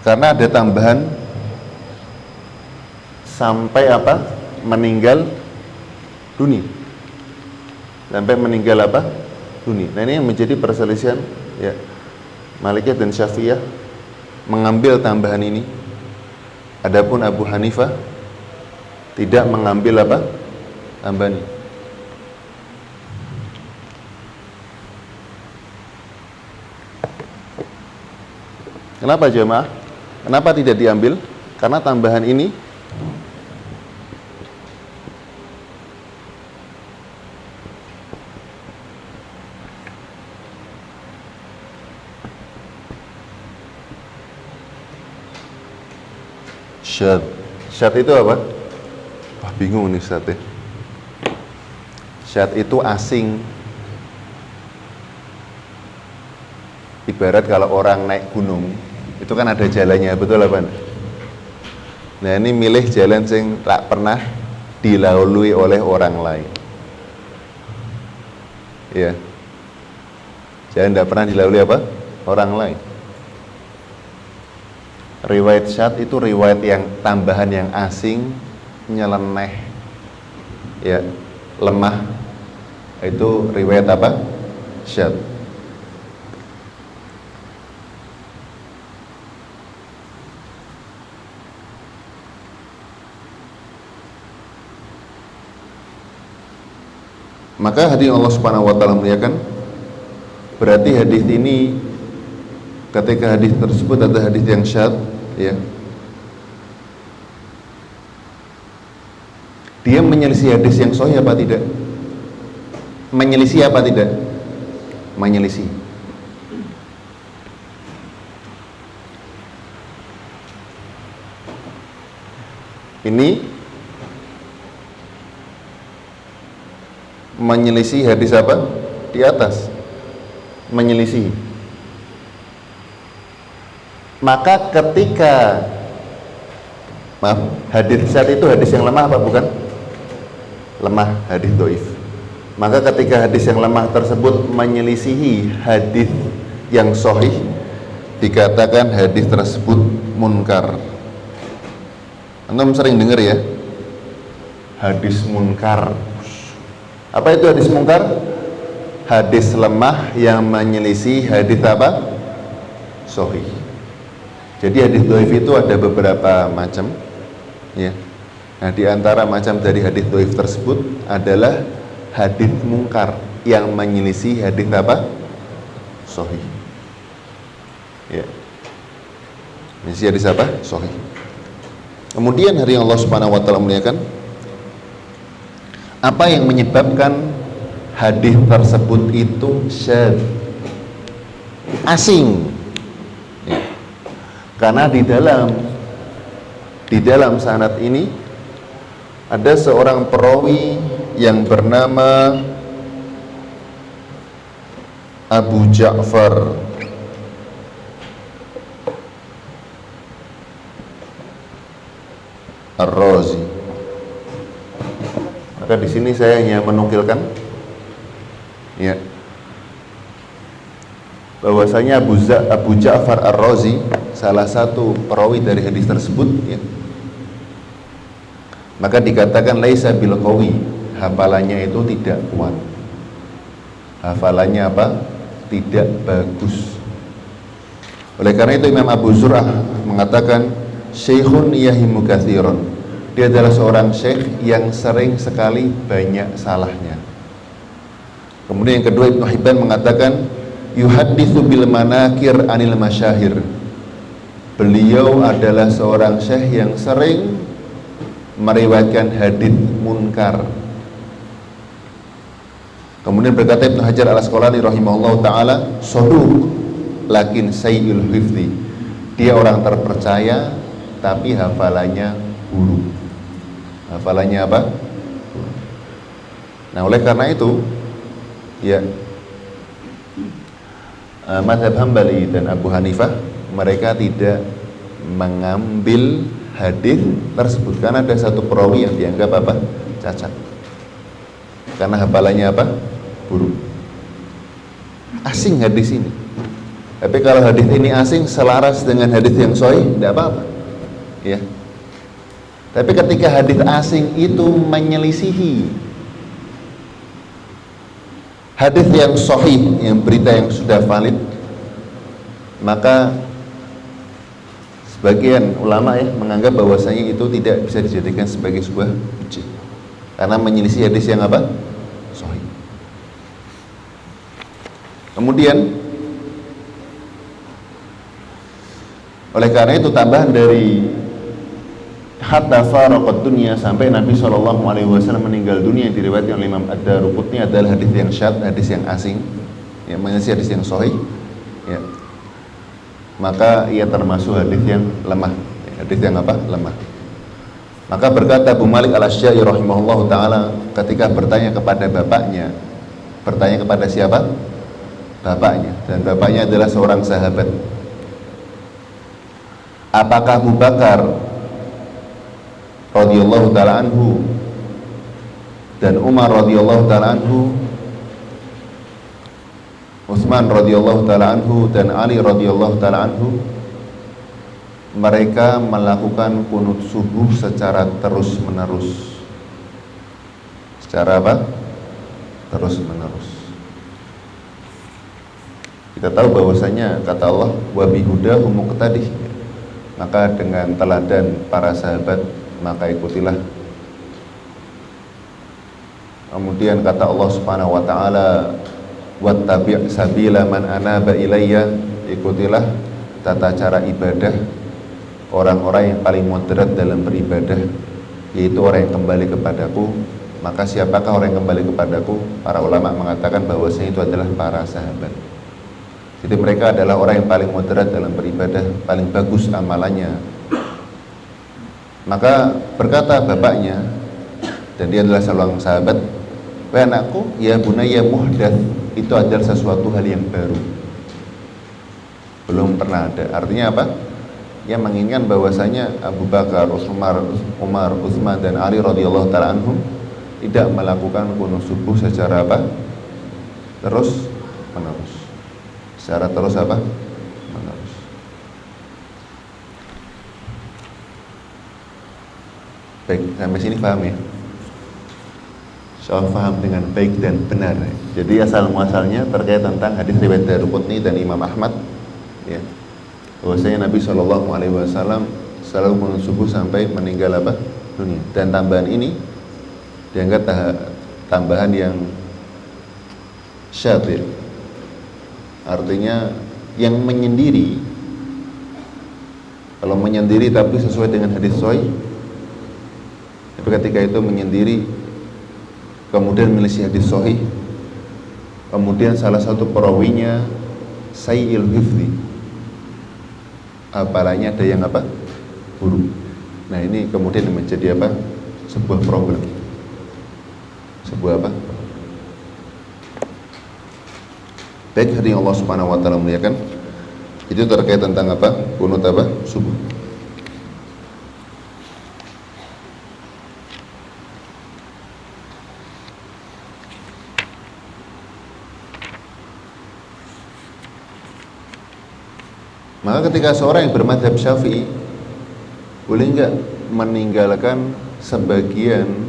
Karena ada tambahan sampai apa? Meninggal dunia. Sampai meninggal apa? Dunia. Nah ini yang menjadi perselisihan ya. Malikiyah dan Syafi'iyah mengambil tambahan ini. Adapun Abu Hanifah tidak mengambil apa? Tambahan ini. Kenapa jemaah? Kenapa tidak diambil? Karena tambahan ini syad. Syad itu apa? Wah, bingung nih syad ya. Syad itu asing. Ibarat kalau orang naik gunung, itu kan ada jalannya, betul apa? Nah ini milih jalan yang tak pernah dilalui oleh orang lain. Ya, jalan tidak pernah dilalui apa? Orang lain. Riwayat syad itu riwayat yang tambahan yang asing, nyeleneh, ya, lemah. Itu riwayat apa? Syad. Maka hadis Allah Subhanahu wa taala muliakan, berarti hadis ini, ketika hadis tersebut ada hadis yang syad ya, dia menyelisih hadis yang sahih apa tidak? Menyelisih apa tidak? Menyelisih. Ini menyelisih hadis apa? Di atas. Menyelisih. Maka ketika hadis syad itu hadis yang lemah apa bukan? Lemah, hadis dhaif. Maka ketika hadis yang lemah tersebut menyelisihi hadis yang sahih, dikatakan hadis tersebut munkar. Antum sering dengar ya? Hadis munkar. Apa itu hadis munkar? Hadis lemah yang menyelisih hadis apa? Sahih. Jadi hadis dhaif itu ada beberapa macam ya. Nah, di antara macam dari hadis dhaif tersebut adalah hadis munkar yang menyelisih hadis apa? Sahih. Ya. Menyelisih hadis apa? Sahih. Kemudian hari Allah Subhanahu wa taala muliakan, apa yang menyebabkan hadis tersebut itu syadz? asing. Ya. Karena di dalam sanad ini ada seorang perawi yang bernama Abu Ja'far Ar-Razi. Maka di sini saya hanya menukilkan ya bahwasanya Abu Ja'far Ar-Razi salah satu perawi dari hadis tersebut ya. Maka dikatakan laisa bil qawi, hafalannya itu tidak kuat. Hafalannya apa? Tidak bagus. Oleh karena itu Imam Abu Zur'ah mengatakan syekhun yahimu katsiran. Dia adalah seorang syekh yang sering sekali banyak salahnya. Kemudian yang kedua Ibnu Hibban mengatakan yuhadditsu bil manakir anil masyahir. Beliau adalah seorang syekh yang sering meriwayatkan hadits munkar. Kemudian berkata Ibnu Hajar Al-Asqalani rahimahullah ta'ala saduq lakin sayyul hifzi. Dia orang terpercaya tapi hafalannya buruk. Hafalannya apa? Nah oleh karena itu ya mazhab Hambali dan Abu Hanifah mereka tidak mengambil hadis tersebut karena ada satu perawi yang dianggap apa? Cacat. Karena hafalannya apa? Buruk. Asing hadis ini. Tapi kalau hadis ini asing selaras dengan hadis yang sahih, tidak apa-apa. Ya. Tapi ketika hadis asing itu menyelisihi hadis yang sahih, yang berita yang sudah valid, maka sebagian ulama ya menganggap bahwasanya itu tidak bisa dijadikan sebagai sebuah hujjah karena menyelisih hadis yang apa? Sahih. Kemudian oleh karena itu tambahan dari hatta faraqad dunya sampai Nabi SAW meninggal dunia yang diriwayatkan oleh Imam Ad-Daruqutni adalah hadis yang syadz, hadis yang asing, yang menyelisih hadis yang sahih. Ya. Maka ia termasuk hadis yang lemah. Hadis yang apa? Lemah. Maka berkata Abu Malik Al-Asy'ari rahimahullahu taala ketika bertanya kepada bapaknya. Bertanya kepada siapa? Bapaknya. Dan bapaknya adalah seorang sahabat. Apakah Abu Bakar radhiyallahu taala anhu dan Umar radhiyallahu taala anhu, Utsman radhiyallahu taala anhu dan Ali radhiyallahu taala anhu mereka melakukan kunut subuh secara terus menerus. Secara apa? Terus menerus. Kita tahu bahwasanya kata Allah wa bihudahu muqtadih. Maka dengan teladan para sahabat maka ikutilah. Kemudian kata Allah Subhanahu wa taala wattabi' sabila man anaba ilayya, ikutilah tata cara ibadah orang-orang yang paling moderat dalam beribadah, yaitu orang yang kembali kepadaku. Maka siapakah orang yang kembali kepadaku? Para ulama mengatakan bahwasanya itu adalah para sahabat. Jadi mereka adalah orang yang paling moderat dalam beribadah, paling bagus amalannya. Maka berkata bapaknya, dan dia adalah seorang sahabat, wahai anakku, ya bunayya muhdats, itu adalah sesuatu hal yang baru, belum pernah ada. Artinya apa? Ia menginginkan bahwasanya Abu Bakar, Umar, Utsman dan Ali radhiyallahu taala anhum tidak melakukan kunut subuh secara apa? Terus menerus. Secara terus apa? Menerus. Baik, sampai sini paham ya? Soal paham dengan baik dan benar. Jadi asal muasalnya terkait tentang hadis riwayat Daruqutni dan Imam Ahmad, ya, bahwasanya Nabi SAW selalu kunut subuh sampai meninggal apa? Dunia. Dan tambahan ini dianggap tambahan yang syadz, ya. Artinya yang menyendiri. Kalau menyendiri tapi sesuai dengan hadis sahih, tapi ketika itu menyendiri kemudian menelisih hadis sahih, kemudian salah satu perawinya sayil hifzi, apalanya ada yang apa? Buruk. Nah ini kemudian menjadi apa? Sebuah problem. Sebuah apa? Baik, hadirin Allah Subhanahu wa taala muliakan. Itu terkait tentang apa? Kunut apa? Subuh. Maka ketika seorang yang bermadzhab Syafi'i, boleh enggak meninggalkan sebagian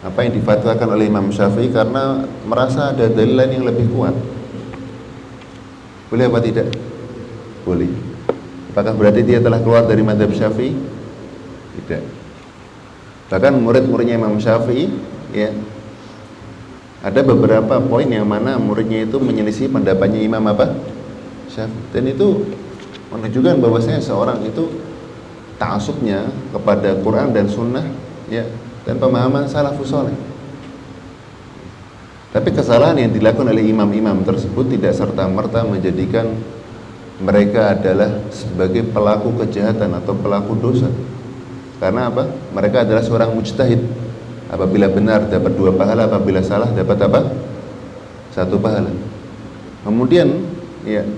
apa yang difatwakan oleh Imam Syafi'i karena merasa ada dalil lain yang lebih kuat? Boleh apa tidak? Boleh. Apakah berarti dia telah keluar dari madzhab Syafi'i? Tidak. Bahkan murid-muridnya Imam Syafi'i, ya, ada beberapa poin yang mana muridnya itu menyelisih pendapatnya Imam apa? Syafi'i. Dan itu menunjukkan bahwasanya seorang itu ta'assubnya kepada Quran dan Sunnah, ya, dan pemahaman salafus saleh. Tapi kesalahan yang dilakukan oleh imam-imam tersebut tidak serta-merta menjadikan mereka adalah sebagai pelaku kejahatan atau pelaku dosa. Karena apa? Mereka adalah seorang mujtahid. Apabila benar dapat 2 pahala, apabila salah dapat apa? 1 pahala. Kemudian, ya,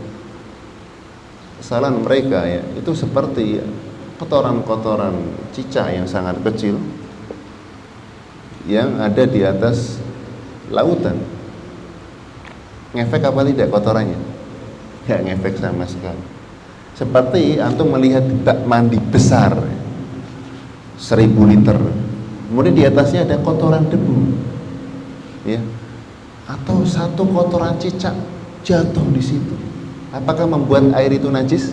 kesalahan mereka, ya, itu seperti, ya, kotoran-kotoran cicak yang sangat kecil yang ada di atas lautan. Ngefek apa tidak kotorannya? Nggak ngefek sama sekali. Seperti antum melihat bak mandi besar 1000 liter, kemudian di atasnya ada kotoran debu, ya, atau 1 kotoran cicak jatuh di situ. Apakah membuat air itu najis?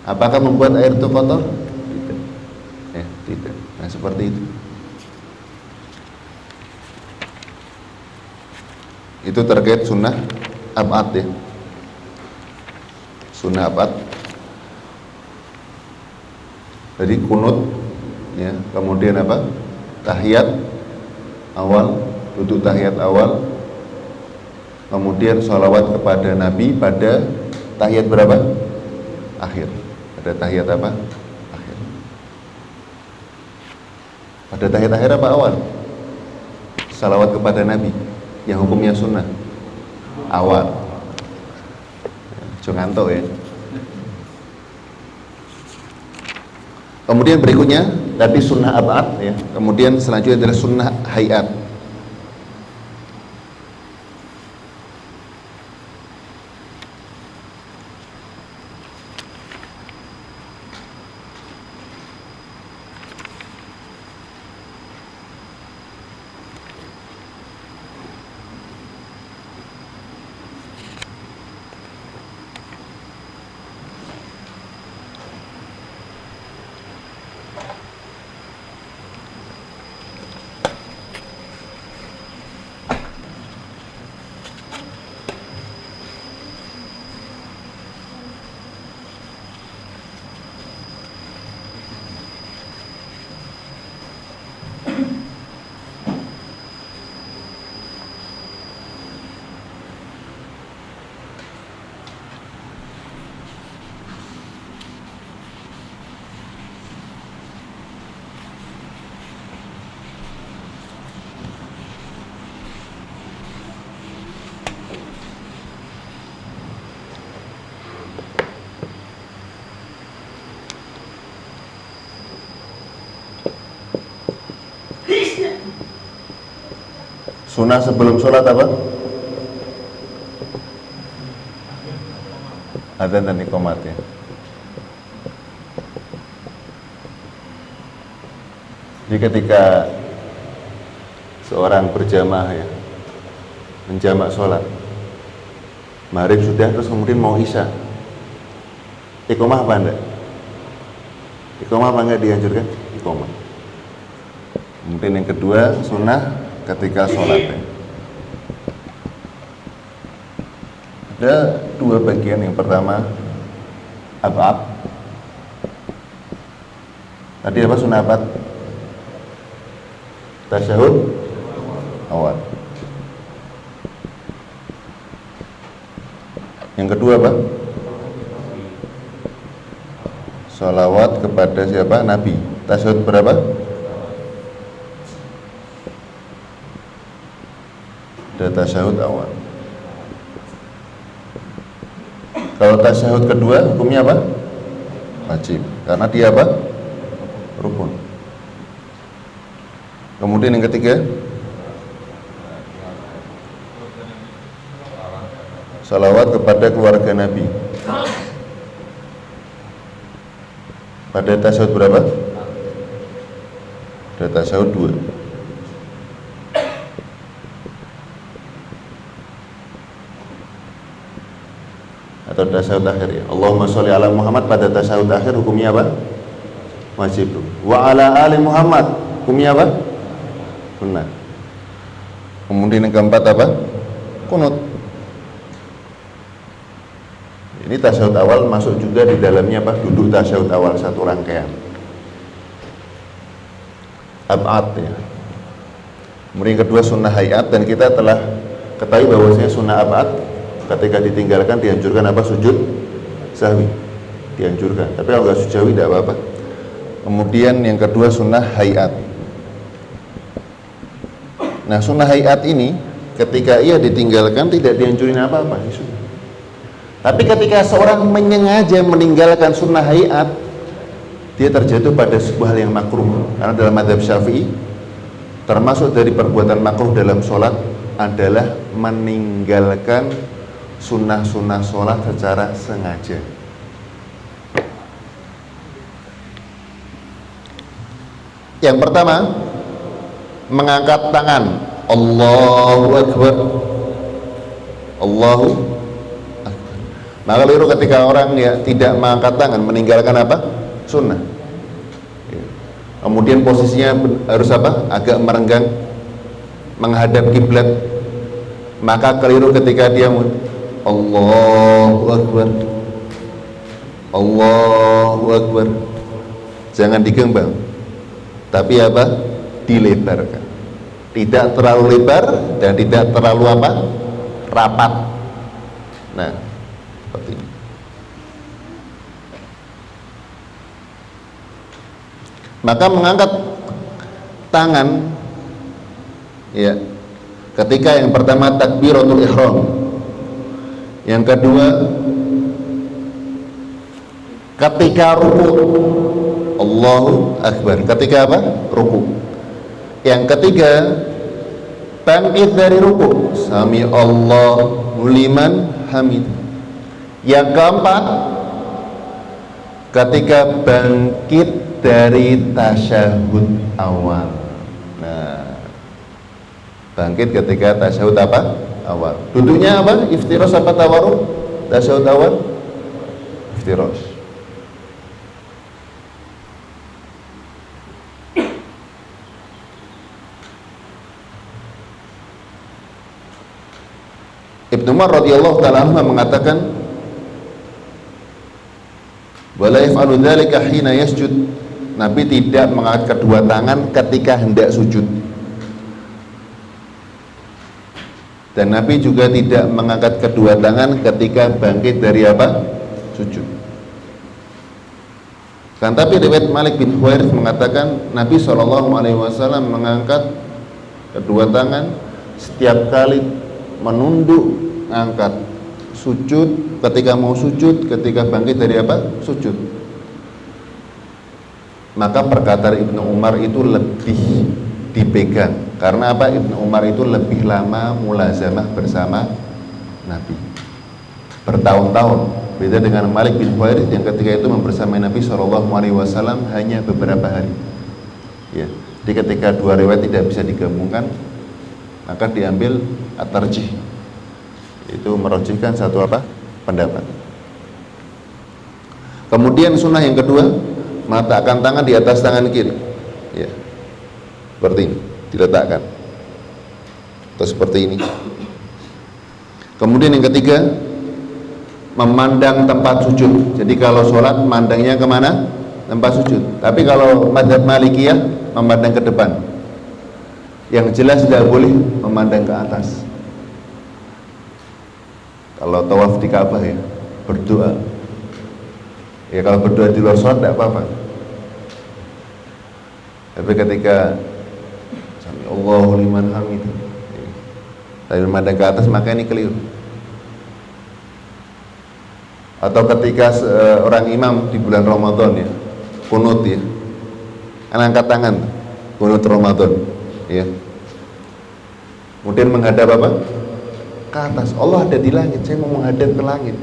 Apakah membuat air itu kotor? Tidak. Tidak. Nah, seperti itu. Itu terkait sunnah ab'ad, ya. Sunnah ab'ad. Jadi kunut, ya, kemudian apa? Tahiyat awal, duduk tahiyat awal, kemudian sholawat kepada Nabi pada tahiyat berapa? Akhir. Pada tahiyat apa? Akhir. Pada tahiyat akhir apa awal? Sholawat kepada Nabi yang hukumnya sunnah awal. Jangan ngantuk, ya. Kemudian berikutnya tadi sunnah ab'ad, ya. Kemudian selanjutnya adalah sunnah hayat. Sunnah sebelum sholat apa? Adzan dan iqamat, ya. Jadi ketika seorang berjamaah, ya, menjamak sholat maghrib sudah, terus kemudian mau isya, iqamah apa enggak? Iqamah apa enggak dianjurkan? Iqamah. Kemudian yang kedua, sunnah ketika sholat, ya. Ada 2 bagian. Yang pertama ab'ad. Tadi apa sunnah ab'ad? Tasyahud awal. Yang kedua apa? Salawat kepada siapa? Nabi. Tasyahud berapa? Ada tasyahud awal. Kalau tasyahud kedua hukumnya apa? Wajib. Karena dia apa? Rukun. Kemudian yang ketiga, salawat kepada keluarga Nabi. Pada tasyahud berapa? Pada tasyahud 2. Atau tasyahud akhir ya. Allahumma sholli ala Muhammad pada tasyahud akhir hukumnya apa? Wajib. Wa ala ali Muhammad hukumnya apa? Sunnah. Kemudian yang keempat apa? Kunut. Ini tasyahud awal masuk juga di dalamnya apa? Duduk tasyahud awal satu rangkaian. Ab'ad ya. Kemudian yang kedua sunnah hayat, dan kita telah ketahui bahwasanya sunnah ab'ad ketika ditinggalkan dianjurkan apa? Sujud sahwi. Dianjurkan. Tapi kalau nggak sujud sahwi tidak apa-apa. Kemudian yang kedua sunnah hayat. Nah, sunnah hayat ini ketika ia ditinggalkan tidak dianjurin apa-apa. Tapi ketika seorang menyengaja meninggalkan sunnah hayat, dia terjatuh pada sebuah hal yang makruh. Karena dalam mazhab Syafi'i, termasuk dari perbuatan makruh dalam sholat adalah meninggalkan sunnah-sunnah sholat secara sengaja. Yang pertama, mengangkat tangan, Allahu Akbar, Allahu Akbar. Maka keliru ketika orang ya tidak mengangkat tangan, meninggalkan apa? Sunnah. Kemudian posisinya harus apa? Agak merenggang, menghadap kiblat. Maka keliru ketika dia Allahu Akbar, Allahu Akbar. Jangan digembang, tapi apa? Dilebarkan. Tidak terlalu lebar dan tidak terlalu apa? Rapat. Nah, seperti ini. Maka mengangkat tangan ya, ketika yang pertama takbiratul ihram, yang kedua ketika ruku, Allahu Akbar, ketika apa? Ruku. Yang ketiga, bangkit dari ruku, sami Allahu liman hamid. Yang keempat, ketika bangkit dari tasyahud awal. Nah, bangkit ketika tasyahud apa? Awal. Duduknya apa? Iftirosh apa tawarruk? Tasyahud awal? Iftirosh. Ibnu Umar radhiyallahu ta'ala anhu mengatakan, wala yaf'alu dzalika hina yasjud. Nabi tidak mengangkat kedua tangan ketika hendak sujud. Dan Nabi juga tidak mengangkat kedua tangan ketika bangkit dari apa? Sujud. Kan tapi riwayat Malik bin Huwairits mengatakan Nabi SAW mengangkat kedua tangan setiap kali menunduk, angkat, sujud, ketika mau sujud, ketika bangkit dari apa? Sujud. Maka perkataan Ibnu Umar itu lebih dipegang. Karena apa? Ibnu Umar itu lebih lama mulazamah bersama Nabi, bertahun-tahun. Beda dengan Malik bin Huwairits yang ketika itu membersamai Nabi SAW hanya beberapa hari. Ya. Jadi ketika dua riwayat tidak bisa digabungkan, maka diambil at-tarjih, itu merojihkan satu apa? Pendapat. Kemudian sunnah yang kedua, meletakkan tangan di atas tangan kiri ya, seperti ini, diletakkan atau seperti ini. Kemudian yang ketiga, memandang tempat sujud. Jadi kalau sholat mandangnya kemana? Tempat sujud. Tapi kalau mazhab Malikiyah memandang ke depan. Yang jelas tidak boleh memandang ke atas. Kalau tawaf di Ka'bah ya, berdoa. Ya kalau berdoa di luar sholat tidak apa-apa. Tapi ketika Sami Allahu liman hamid, tapi memandang ke atas, maka ini keliru. Atau ketika orang imam di bulan Ramadan ya, kunut ya, angkat tangan, kunut Ramadan ya, kemudian menghadap apa? Ke atas. Allah ada di langit, saya mau menghadap ke langit,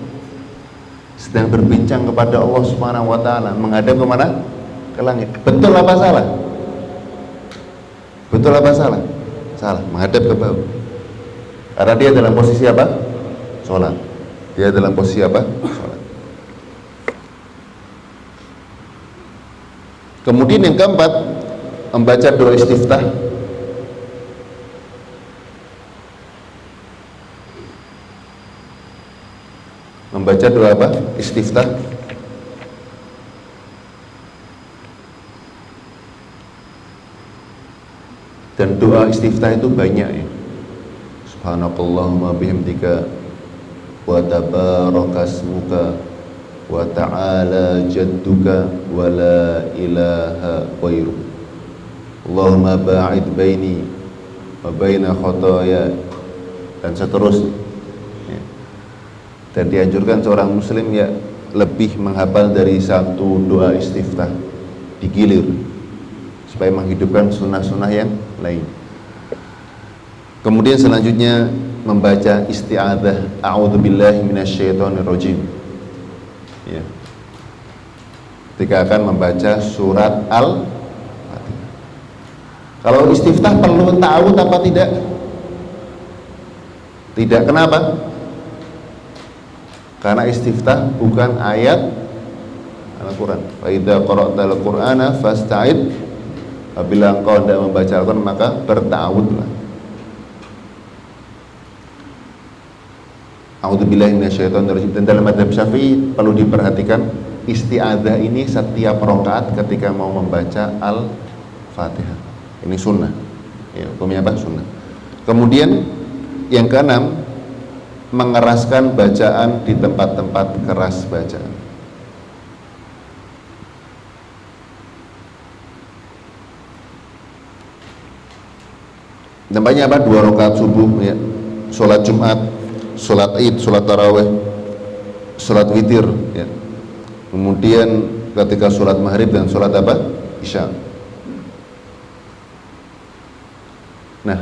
sedang berbincang kepada Allah Subhanahu wa Ta'ala. Menghadap kemana? Ke langit. Betul apa salah? Betul apa salah? Salah, menghadap ke bawah. Karena dia dalam posisi apa? Sholat. Dia dalam posisi apa? Sholat. Kemudian yang keempat, membaca doa istiftah. Membaca doa apa? Istiftah. Dan doa istiftah itu banyak ya. Subhanakallahumma bihamdika wa tabarakasmuka wa ta'ala jadduka wa la ilaha ghairu. Allahumma ba'id baini wa baina khotoya, dan seterusnya ya. Dan dianjurkan seorang muslim ya lebih menghafal dari satu doa istiftah, digilir supaya menghidupkan sunnah-sunnah yang lain. Kemudian selanjutnya membaca isti'adzah, a'udzubillahi minasyaitonirrajim ya, ketika akan membaca surat Al-Fatihah. Kalau istiftah perlu ta'awudz apa tidak? Tidak. Kenapa? Karena istiftah bukan ayat Al-Quran. Fa idza qara'tal Qur'ana fasta'id, apabila engkau hendak membaca Al-Quran maka berta'awudz. A'udzubillahi minasyaitonirrajim. Dan dalam mazhab Syafi'i perlu diperhatikan isti'adzah ini setiap rakaat ketika mau membaca Al-Fatihah. Ini sunnah. Ya, hukumnya apa? Sunnah. Kemudian yang keenam, mengeraskan bacaan di tempat-tempat keras bacaan. Nampaknya apa? 2 rakaat subuh ya, sholat Jumat, sholat Id, sholat Tarawih, sholat witir ya. Kemudian ketika sholat maghrib dan sholat apa? Isya. Nah,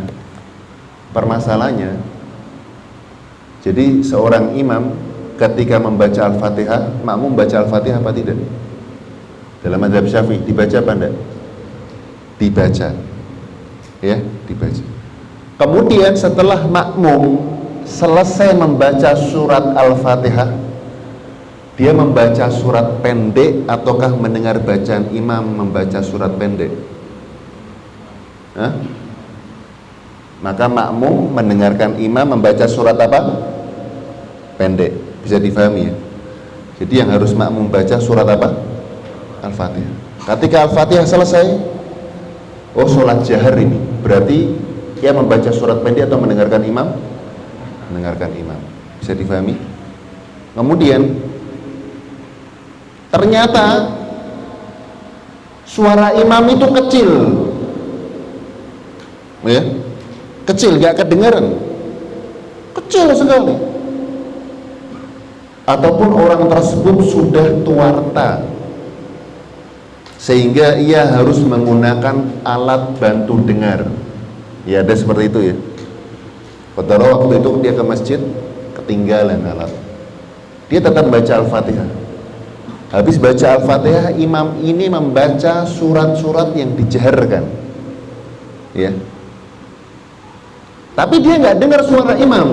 permasalahannya, jadi seorang imam ketika membaca Al-Fatihah, makmum baca Al-Fatihah apa tidak? Dalam mazhab Syafi'i dibaca apa enggak? Dibaca. Ya, dibaca. Kemudian setelah makmum selesai membaca surat Al-Fatihah, dia membaca surat pendek ataukah mendengar bacaan imam membaca surat pendek? Hah? Maka makmum mendengarkan imam membaca surat apa? Pendek. Bisa difahami ya? Jadi yang harus makmum baca surat apa? Al-Fatihah. Ketika Al-Fatihah selesai, oh sholat jahar ini, berarti dia membaca surat pendek atau mendengarkan imam? Mendengarkan imam. Bisa difahami? Kemudian ternyata suara imam itu kecil ya, kecil, gak kedengaran, kecil sekali, ataupun orang tersebut sudah tuarta sehingga ia harus menggunakan alat bantu dengar ya, ada seperti itu ya. Pada waktu itu dia ke masjid, ketinggalan alat, dia tetap baca Al-Fatihah. Habis baca Al-Fatihah, imam ini membaca surat-surat yang dijaharkan ya, tapi dia nggak dengar suara imam.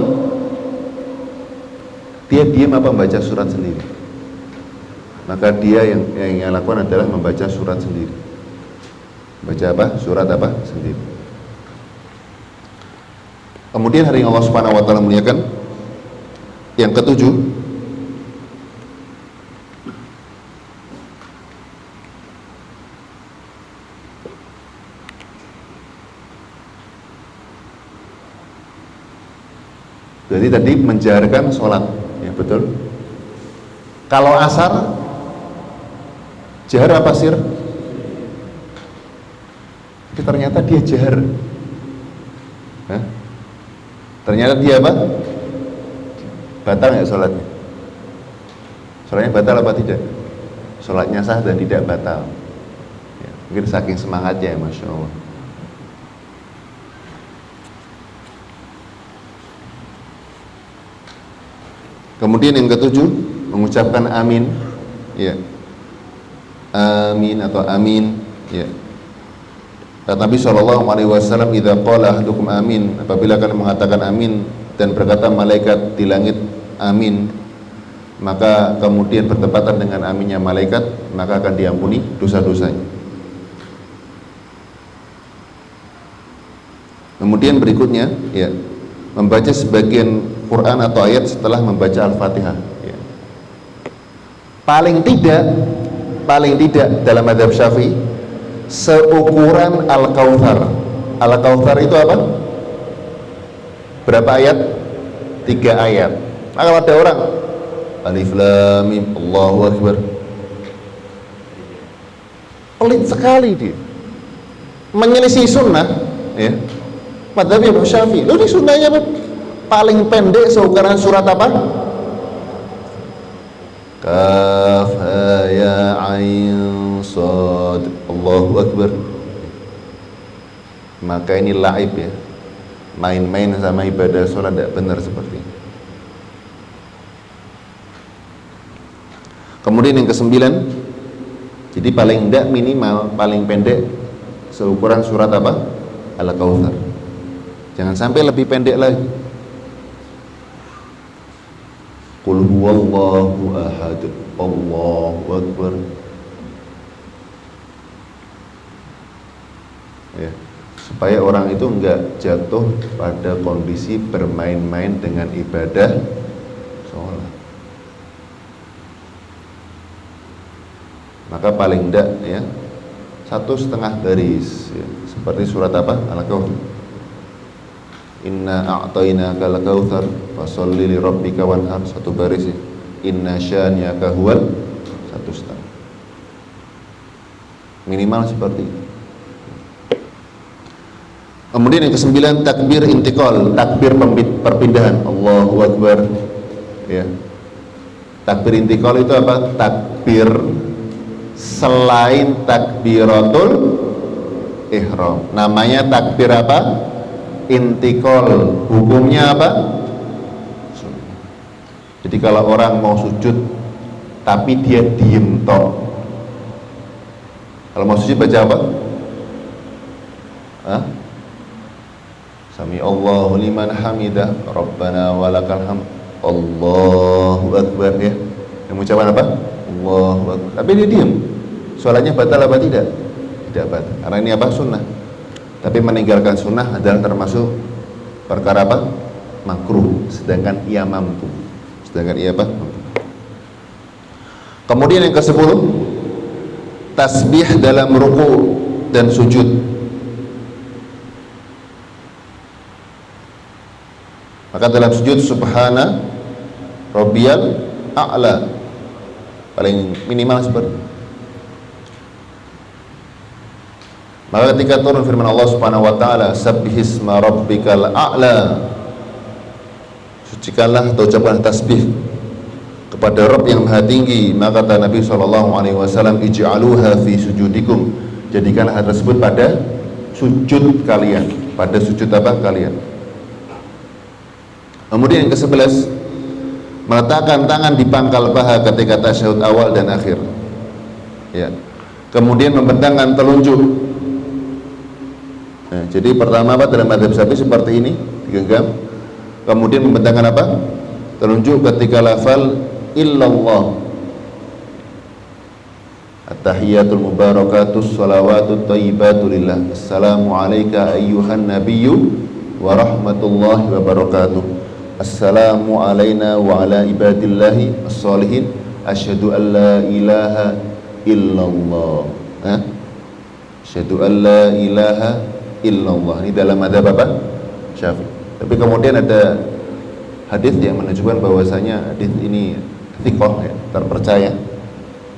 Dia diam apa membaca surat sendiri? Maka dia yang lakukan adalah membaca surat sendiri. Baca apa? Surat apa? Sendiri. Kemudian hari yang Allah Subhanahu wa Ta'ala muliakan, yang ketujuh, Berarti tadi menjaharkan sholat, ya betul. Kalau asar, jahar apa sir? Tapi ternyata dia jahar. Hah? Ternyata dia apa? Batal nggak sholatnya? Sholatnya batal apa tidak? Sholatnya sah dan tidak batal. Ya, mungkin saking semangatnya, Masya Allah. Kemudian yang ketujuh, mengucapkan amin, ya, amin atau amin, ya. Kata Nabi SAW, "Idza qala ahadukum amin," apabila kalian mengatakan amin dan berkata malaikat di langit amin, maka kemudian bertepatan dengan aminnya malaikat, maka akan diampuni dosa-dosanya. Kemudian berikutnya, ya, membaca sebagian Quran atau ayat setelah membaca Al-Fatihah, ya. Paling tidak dalam mazhab Syafi'i seukuran Al-Kautsar. Al-Kautsar itu apa? Berapa ayat? 3 ayat. Nah, kalau ada orang Alif Lam Mim Allahu Akbar, pelit sekali dia, menyelisih sunnah, ya. Mazhab Imam Syafi'i, lu ini sunnahnya apa? Paling pendek seukuran surat apa? Kaf ha ya ain sad Allahu Akbar. Maka ini laib, ya, main-main sama ibadah sholat tidak benar seperti ini. Kemudian yang ke-9, jadi paling tidak minimal paling pendek seukuran surat apa? Al-Kautsar. Jangan sampai lebih pendek lagi. Qul huwallahu ahad Allahu akbar, ya, supaya orang itu enggak jatuh pada kondisi bermain-main dengan ibadah sholat. Maka paling enggak, ya, 1,5 baris, ya, seperti surat apa? Al-Kautsar. Inna a'tainaka al-kautsar fasholli li rabbika wanhar, 1 baris, ya. Inna syani'aka huwal, 1,5. Minimal seperti itu. Kemudian yang ke-9, takbir intiqal, takbir perpindahan. Allahu Akbar, ya. Takbir intiqal itu apa? Takbir selain takbiratul ihram. Namanya takbir apa? Intiqal. Hukumnya apa? Jadi kalau orang mau sujud tapi dia diem tok, kalau mau sujud baca apa? Hah? Sami Allahu liman hamidah Rabbana walakal hamd Allahu Akbar, ya. Yang ucapan apa? Allahu Akbar. Tapi dia diem, sholatnya batal apa tidak? Tidak batal, karena ini apa? Sunnah. Tapi meninggalkan sunnah adalah termasuk perkara apa? Makruh, sedangkan ia mampu. Kemudian yang ke-10, tasbih dalam ruku dan sujud. Maka dalam sujud subhana rabbiyal a'la, paling minimal seperti. Maka ketika turun firman Allah Subhanahu wa taala, sabbihisma rabbikal a'la, sucikanlah atau ucapkan tasbih kepada Rabb yang maha tinggi. Maka kata Nabi SAW, ij'aluha fi sujudikum, jadikanlah hal tersebut pada sujud kalian. Pada sujud apa kalian? Kemudian yang ke-11, meletakkan tangan di pangkal paha ketika tasyahud awal dan akhir, ya. Kemudian membentangkan telunjuk. Nah, jadi pertama apa dalam mazhab Syafi'i seperti ini, digenggam. Kemudian membentangkan apa? Telunjuk ketika lafal illallah. At-tahiyatul mubarakatus salawatut thayyibatu lillah. Assalamu alayka ayyuhan nabiyyu wa rahmatullahi wa barakatuh. Assalamu alayna wa ala ibadillahi as-salihin. Asyhadu an la ilaha illallah. Asyhadu an la ilaha illallah. Ini dalam mazhab apa? Syafi'i. Tapi kemudian ada hadis yang menunjukkan bahwasanya hadis ini thiqah, ya, terpercaya,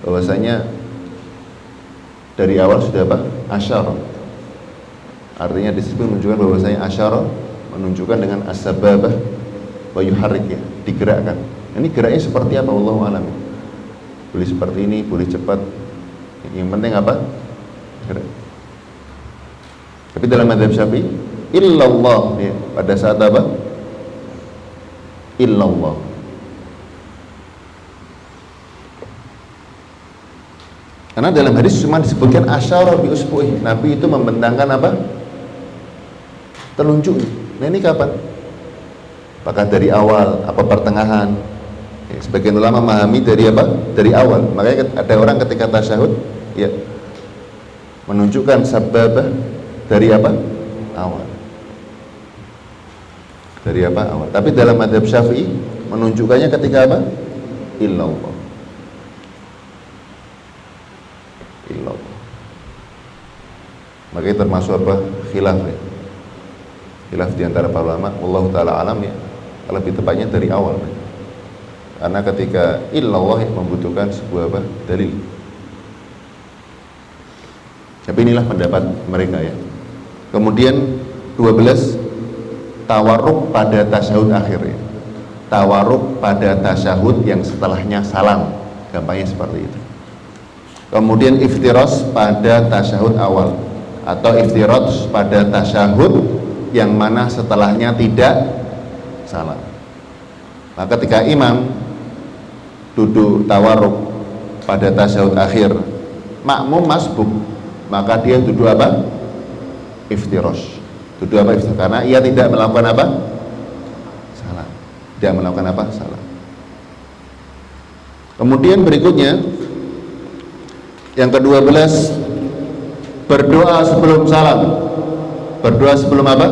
bahwasanya dari awal sudah apa? Asyara. Artinya di situ menunjukkan bahwasanya asyara menunjukkan dengan as-sababah wa yuharrik, ya, digerakkan. Ini geraknya seperti apa? Wallahu a'lam. Boleh seperti ini, boleh cepat. Yang penting apa? Gerak. Tapi dalam mazhab Syafi'i, illallah, ya, pada saat apa? Illallah. Karena dalam hadis cuma disebutkan asyara bi usbu'i. Nabi itu membentangkan apa? Telunjuk. Nah, ini kapan? Apakah dari awal, apa pertengahan? Ya, sebagian ulama memahami dari apa? Dari awal. Makanya ada orang ketika tasyahud, ya, menunjukkan sababah dari apa? Awal. Dari apa? Awal. Tapi dalam mazhab Syafi'i menunjukkannya ketika apa? Illallah. Illallah. Makanya termasuk apa? Khilaf, ya. Khilaf di antara para ulama, wallahu taala alam, ya. Lebih tepatnya dari awal. Karena ketika illallah, ya, membutuhkan sebuah apa? Dalil. Tapi inilah pendapat mereka, ya. Kemudian 12, tawarruk pada tasyahud akhir, ya. Tawarruk pada tasyahud yang setelahnya salam, gampangnya seperti itu. Kemudian iftiras pada tasyahud awal, atau iftiras pada tasyahud yang mana setelahnya tidak salam. Maka ketika imam duduk tawarruk pada tasyahud akhir, makmum masbuk, maka dia duduk apa? Iftiras. Duduk apa? Iftiras. Karena ia tidak melakukan apa? Salam. Tidak melakukan apa? Salam. Kemudian berikutnya yang ke-12, berdoa sebelum salam. Berdoa sebelum apa?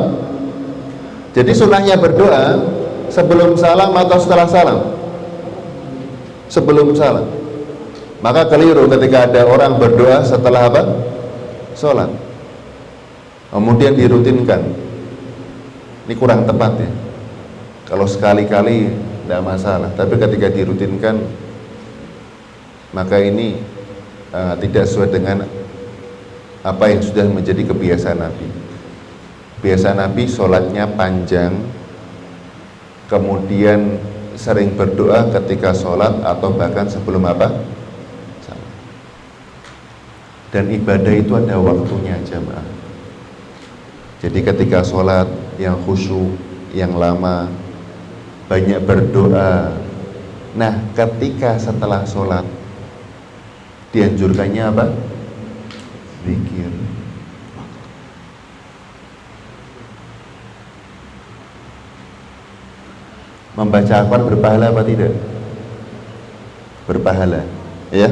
Jadi sunnahnya berdoa sebelum salam atau setelah salam? Sebelum salam. Maka keliru ketika ada orang berdoa setelah apa? Sholat. Kemudian dirutinkan. Ini kurang tepat, ya. Kalau sekali-kali tidak masalah, tapi ketika dirutinkan, maka ini tidak sesuai dengan apa yang sudah menjadi kebiasaan Nabi. Kebiasaan Nabi sholatnya panjang, kemudian sering berdoa ketika sholat atau bahkan sebelum apa? Salam. Dan ibadah itu ada waktunya, jamaah. Jadi ketika sholat yang khusyuk, yang lama, banyak berdoa. Nah, ketika setelah sholat dianjurkannya apa? Zikir. Membaca Al-Quran berpahala apa tidak? Berpahala, ya.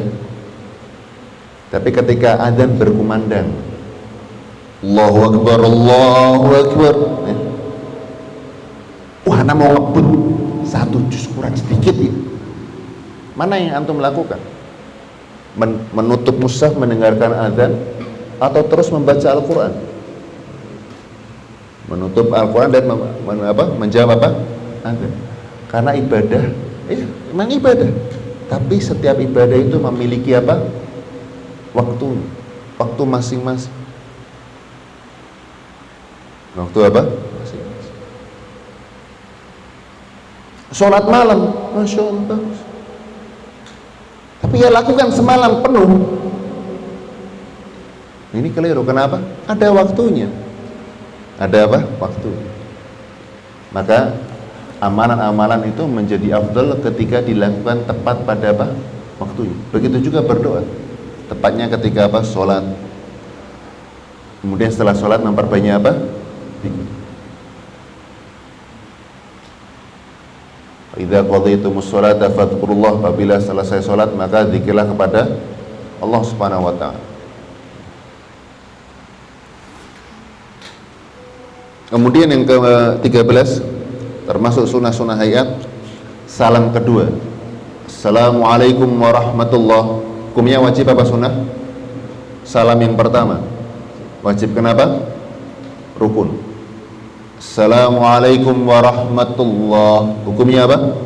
Tapi ketika azan berkumandang, Allahu Akbar, Allahu Akbar, ya. Wah, ana mau ngebut satu juz kurang sedikit, ya. Mana yang antum lakukan? Menutup mushaf mendengarkan azan atau terus membaca Al-Quran? Menutup Al-Quran dan menjawab apa? Azan. Karena ibadah, memang ibadah. Tapi setiap ibadah itu memiliki apa? Waktu masing-masing. Waktu apa? Masing-masing. Sholat malam, Masya Allah, bagus. Tapi ya lakukan semalam penuh. Ini keliru. Kenapa? Ada waktunya. Ada apa? Waktu. Maka amalan-amalan itu menjadi afdal ketika dilakukan tepat pada apa? Waktunya. Begitu juga berdoa. Tepatnya ketika apa? Sholat. Kemudian setelah sholat memperbanyak apa? Idza qadaytumus sholata fadhkurullah. Apabila selesai sholat maka zikirlah kepada Allah Subhanahu wa ta'ala. Kemudian yang ke-13 termasuk sunnah-sunnah hayat, salam kedua. Assalamualaikum warahmatullah. Hukumnya wajib apa sunnah? Salam yang pertama wajib. Kenapa? Rukun. Assalamualaikum warahmatullah. Hukumnya apa?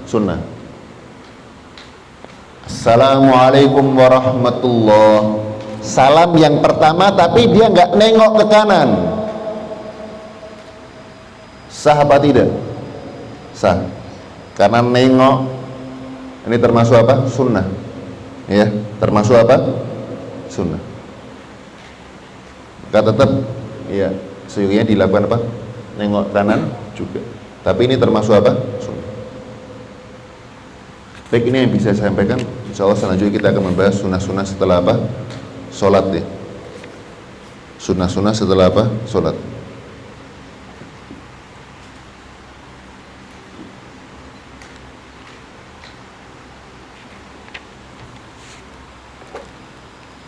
Sunnah. Assalamualaikum warahmatullah. Salam yang pertama tapi dia nggak nengok ke kanan. Sah apa tidak? Sah. Karena nengok ini termasuk apa? Sunnah. Ya, termasuk apa? Sunnah. Maka tetap ya sesungguhnya dilakukan apa? Nengok kanan juga. Tapi ini termasuk apa? Sunnah. Baik, ini yang bisa saya sampaikan. Insya Allah selanjutnya kita akan membahas sunnah-sunnah setelah apa? Sholat ya. Sunnah-sunnah setelah apa? Sholat.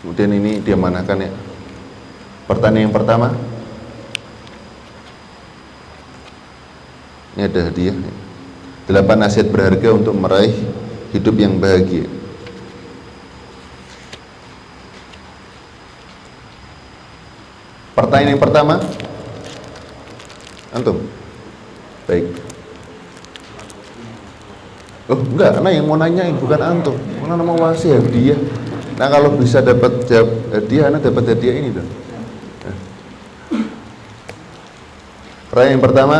Kemudian ini dia manakan ya. Pertanyaan yang pertama. Ini ada hadiah. 8 nasihat berharga untuk meraih hidup yang bahagia. Pertanyaan yang pertama, antum. Baik. Oh enggak, anak yang mau nanya bukan antum. Anak mau ngasih hadiah. Nah kalau bisa dapat hadiah, anak dapat hadiah ini dong. Pertanyaan yang pertama,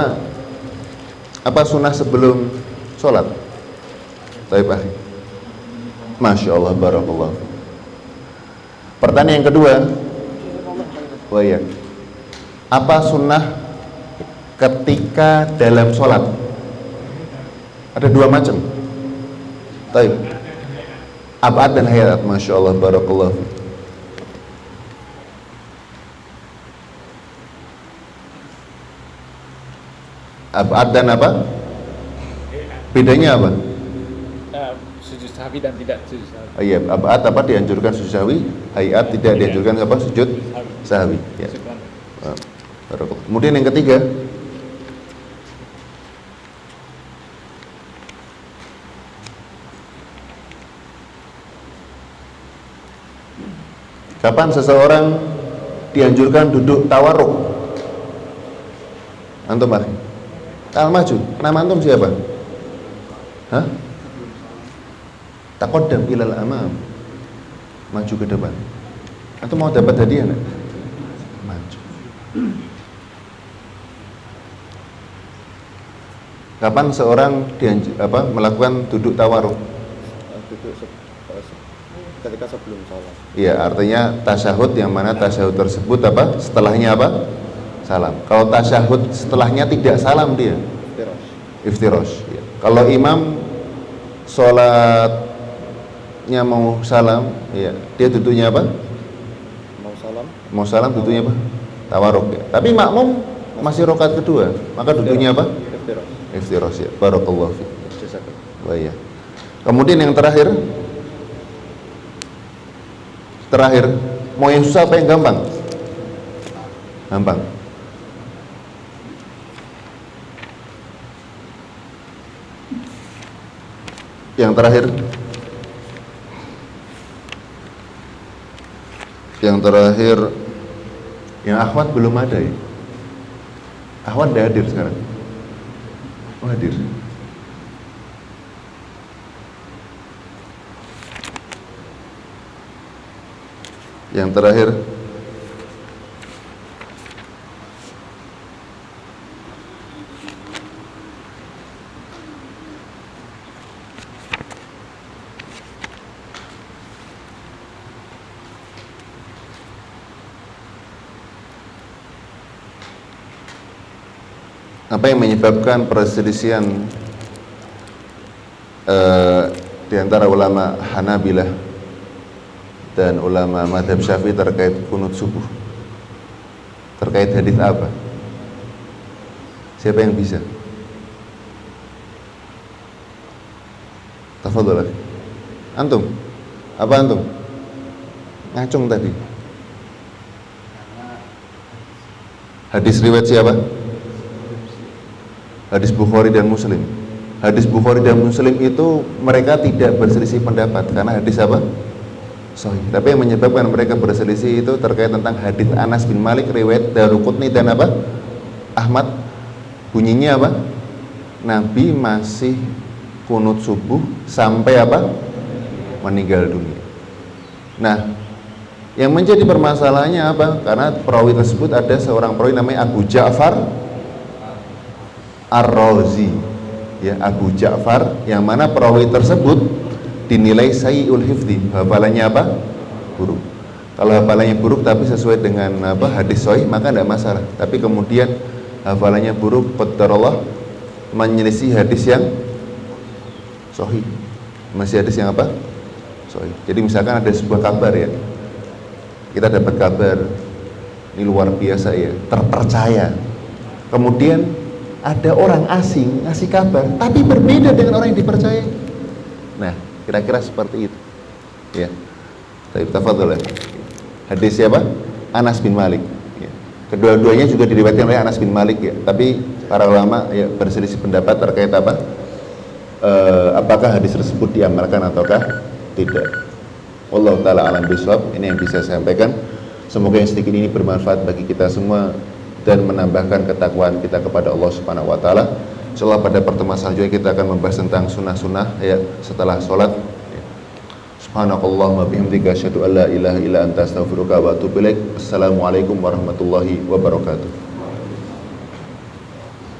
apa sunnah sebelum sholat? Baik, Pak. Masya Allah, barakallah. Pertanyaan yang kedua, ya. Apa sunnah ketika dalam sholat? Ada 2 macam. Baik. Ab'ad dan hayat. Masya Allah, barakallah. Ab'ad dan apa? Bedanya apa? Sujud sahwi dan tidak sujud sahwi. Oh iya, ab'ad apa dianjurkan sujud sahwi, hayat tidak dianjurkan apa sujud sahwi. Ya. Kemudian yang ketiga, kapan seseorang dianjurkan duduk tawarruk? Antum mari. Kal maju. Nama antum siapa? Hah? Taqaddam ilal amam. Maju ke depan. Antum mau dapat hadiah enggak? Maju. Kapan seorang melakukan duduk tawarruk? Duduk ketika sebelum sholat. Iya, artinya tasyahud yang mana tasyahud tersebut apa? Setelahnya apa? Salam. Kalau tasyahud setelahnya tidak salam dia iftirash. Ya. Kalau imam sholatnya mau salam, ya, dia duduknya apa? Mau salam duduknya apa? Tawarruk ya. Tapi makmum masih rakaat kedua, maka duduknya apa? Iftirash ya. Barakallahu fiik. Wah ya. Kemudian yang terakhir, mau yang susah apa yang gampang? Gampang. Yang terakhir, yang akhwat belum ada ya? Akhwat udah hadir sekarang? Oh hadir. Yang terakhir, apa yang menyebabkan perselisihan di antara ulama Hanabilah dan ulama madhab Syafi'i terkait kunut subuh? Terkait hadis apa? Siapa yang bisa? Tafadhol. Antum? Apa antum? Ngacung tadi. Hadis riwayat siapa? Hadis Bukhari dan Muslim. Hadis Bukhari dan Muslim itu mereka tidak berselisih pendapat karena hadis apa? Sahih. Tapi yang menyebabkan mereka berselisih itu terkait tentang hadis Anas bin Malik riwayat Daruqutni dan apa? Ahmad bunyinya apa? Nabi masih kunut subuh sampai apa? Meninggal dunia. Nah, yang menjadi permasalahannya apa? Karena perawi tersebut ada seorang perawi namanya Abu Ja'far Ar-Razi, ya, Abu Ja'far, yang mana perawi tersebut dinilai sayyi'ul hifdzi, hafalannya apa? Buruk. Kalau hafalannya buruk tapi sesuai dengan apa? Hadis sahih, maka tidak masalah. Tapi kemudian hafalannya buruk, qadarullah, menyelisih hadis yang sahih. Masih hadis yang apa? Sahih. Jadi misalkan ada sebuah kabar, ya, kita dapat kabar ini luar biasa, ya, terpercaya, kemudian ada orang asing ngasih kabar tapi berbeda dengan orang yang dipercaya. Nah, kira-kira seperti itu, ya. Baik, tafadhol, ya. Hadis siapa? Anas bin Malik, ya. Kedua-duanya juga diriwayatkan oleh Anas bin Malik, ya. Tapi para ulama, ya, berselisih pendapat terkait apa? Apakah hadis tersebut diamalkan ataukah tidak. Wallahu ta'ala alam bisawab. Ini yang bisa saya sampaikan. Semoga yang sedikit ini bermanfaat bagi kita semua dan menambahkan ketakwaan kita kepada Allah Subhanahu wa taala. Insyaallah pada pertemuan selanjutnya kita akan membahas tentang sunnah-sunnah, ya, setelah sholat. Subhanakallahumma bihamdika asyhadu an la ilaha illa anta astaghfiruka wa atubu ilaik. Assalamualaikum warahmatullahi wabarakatuh.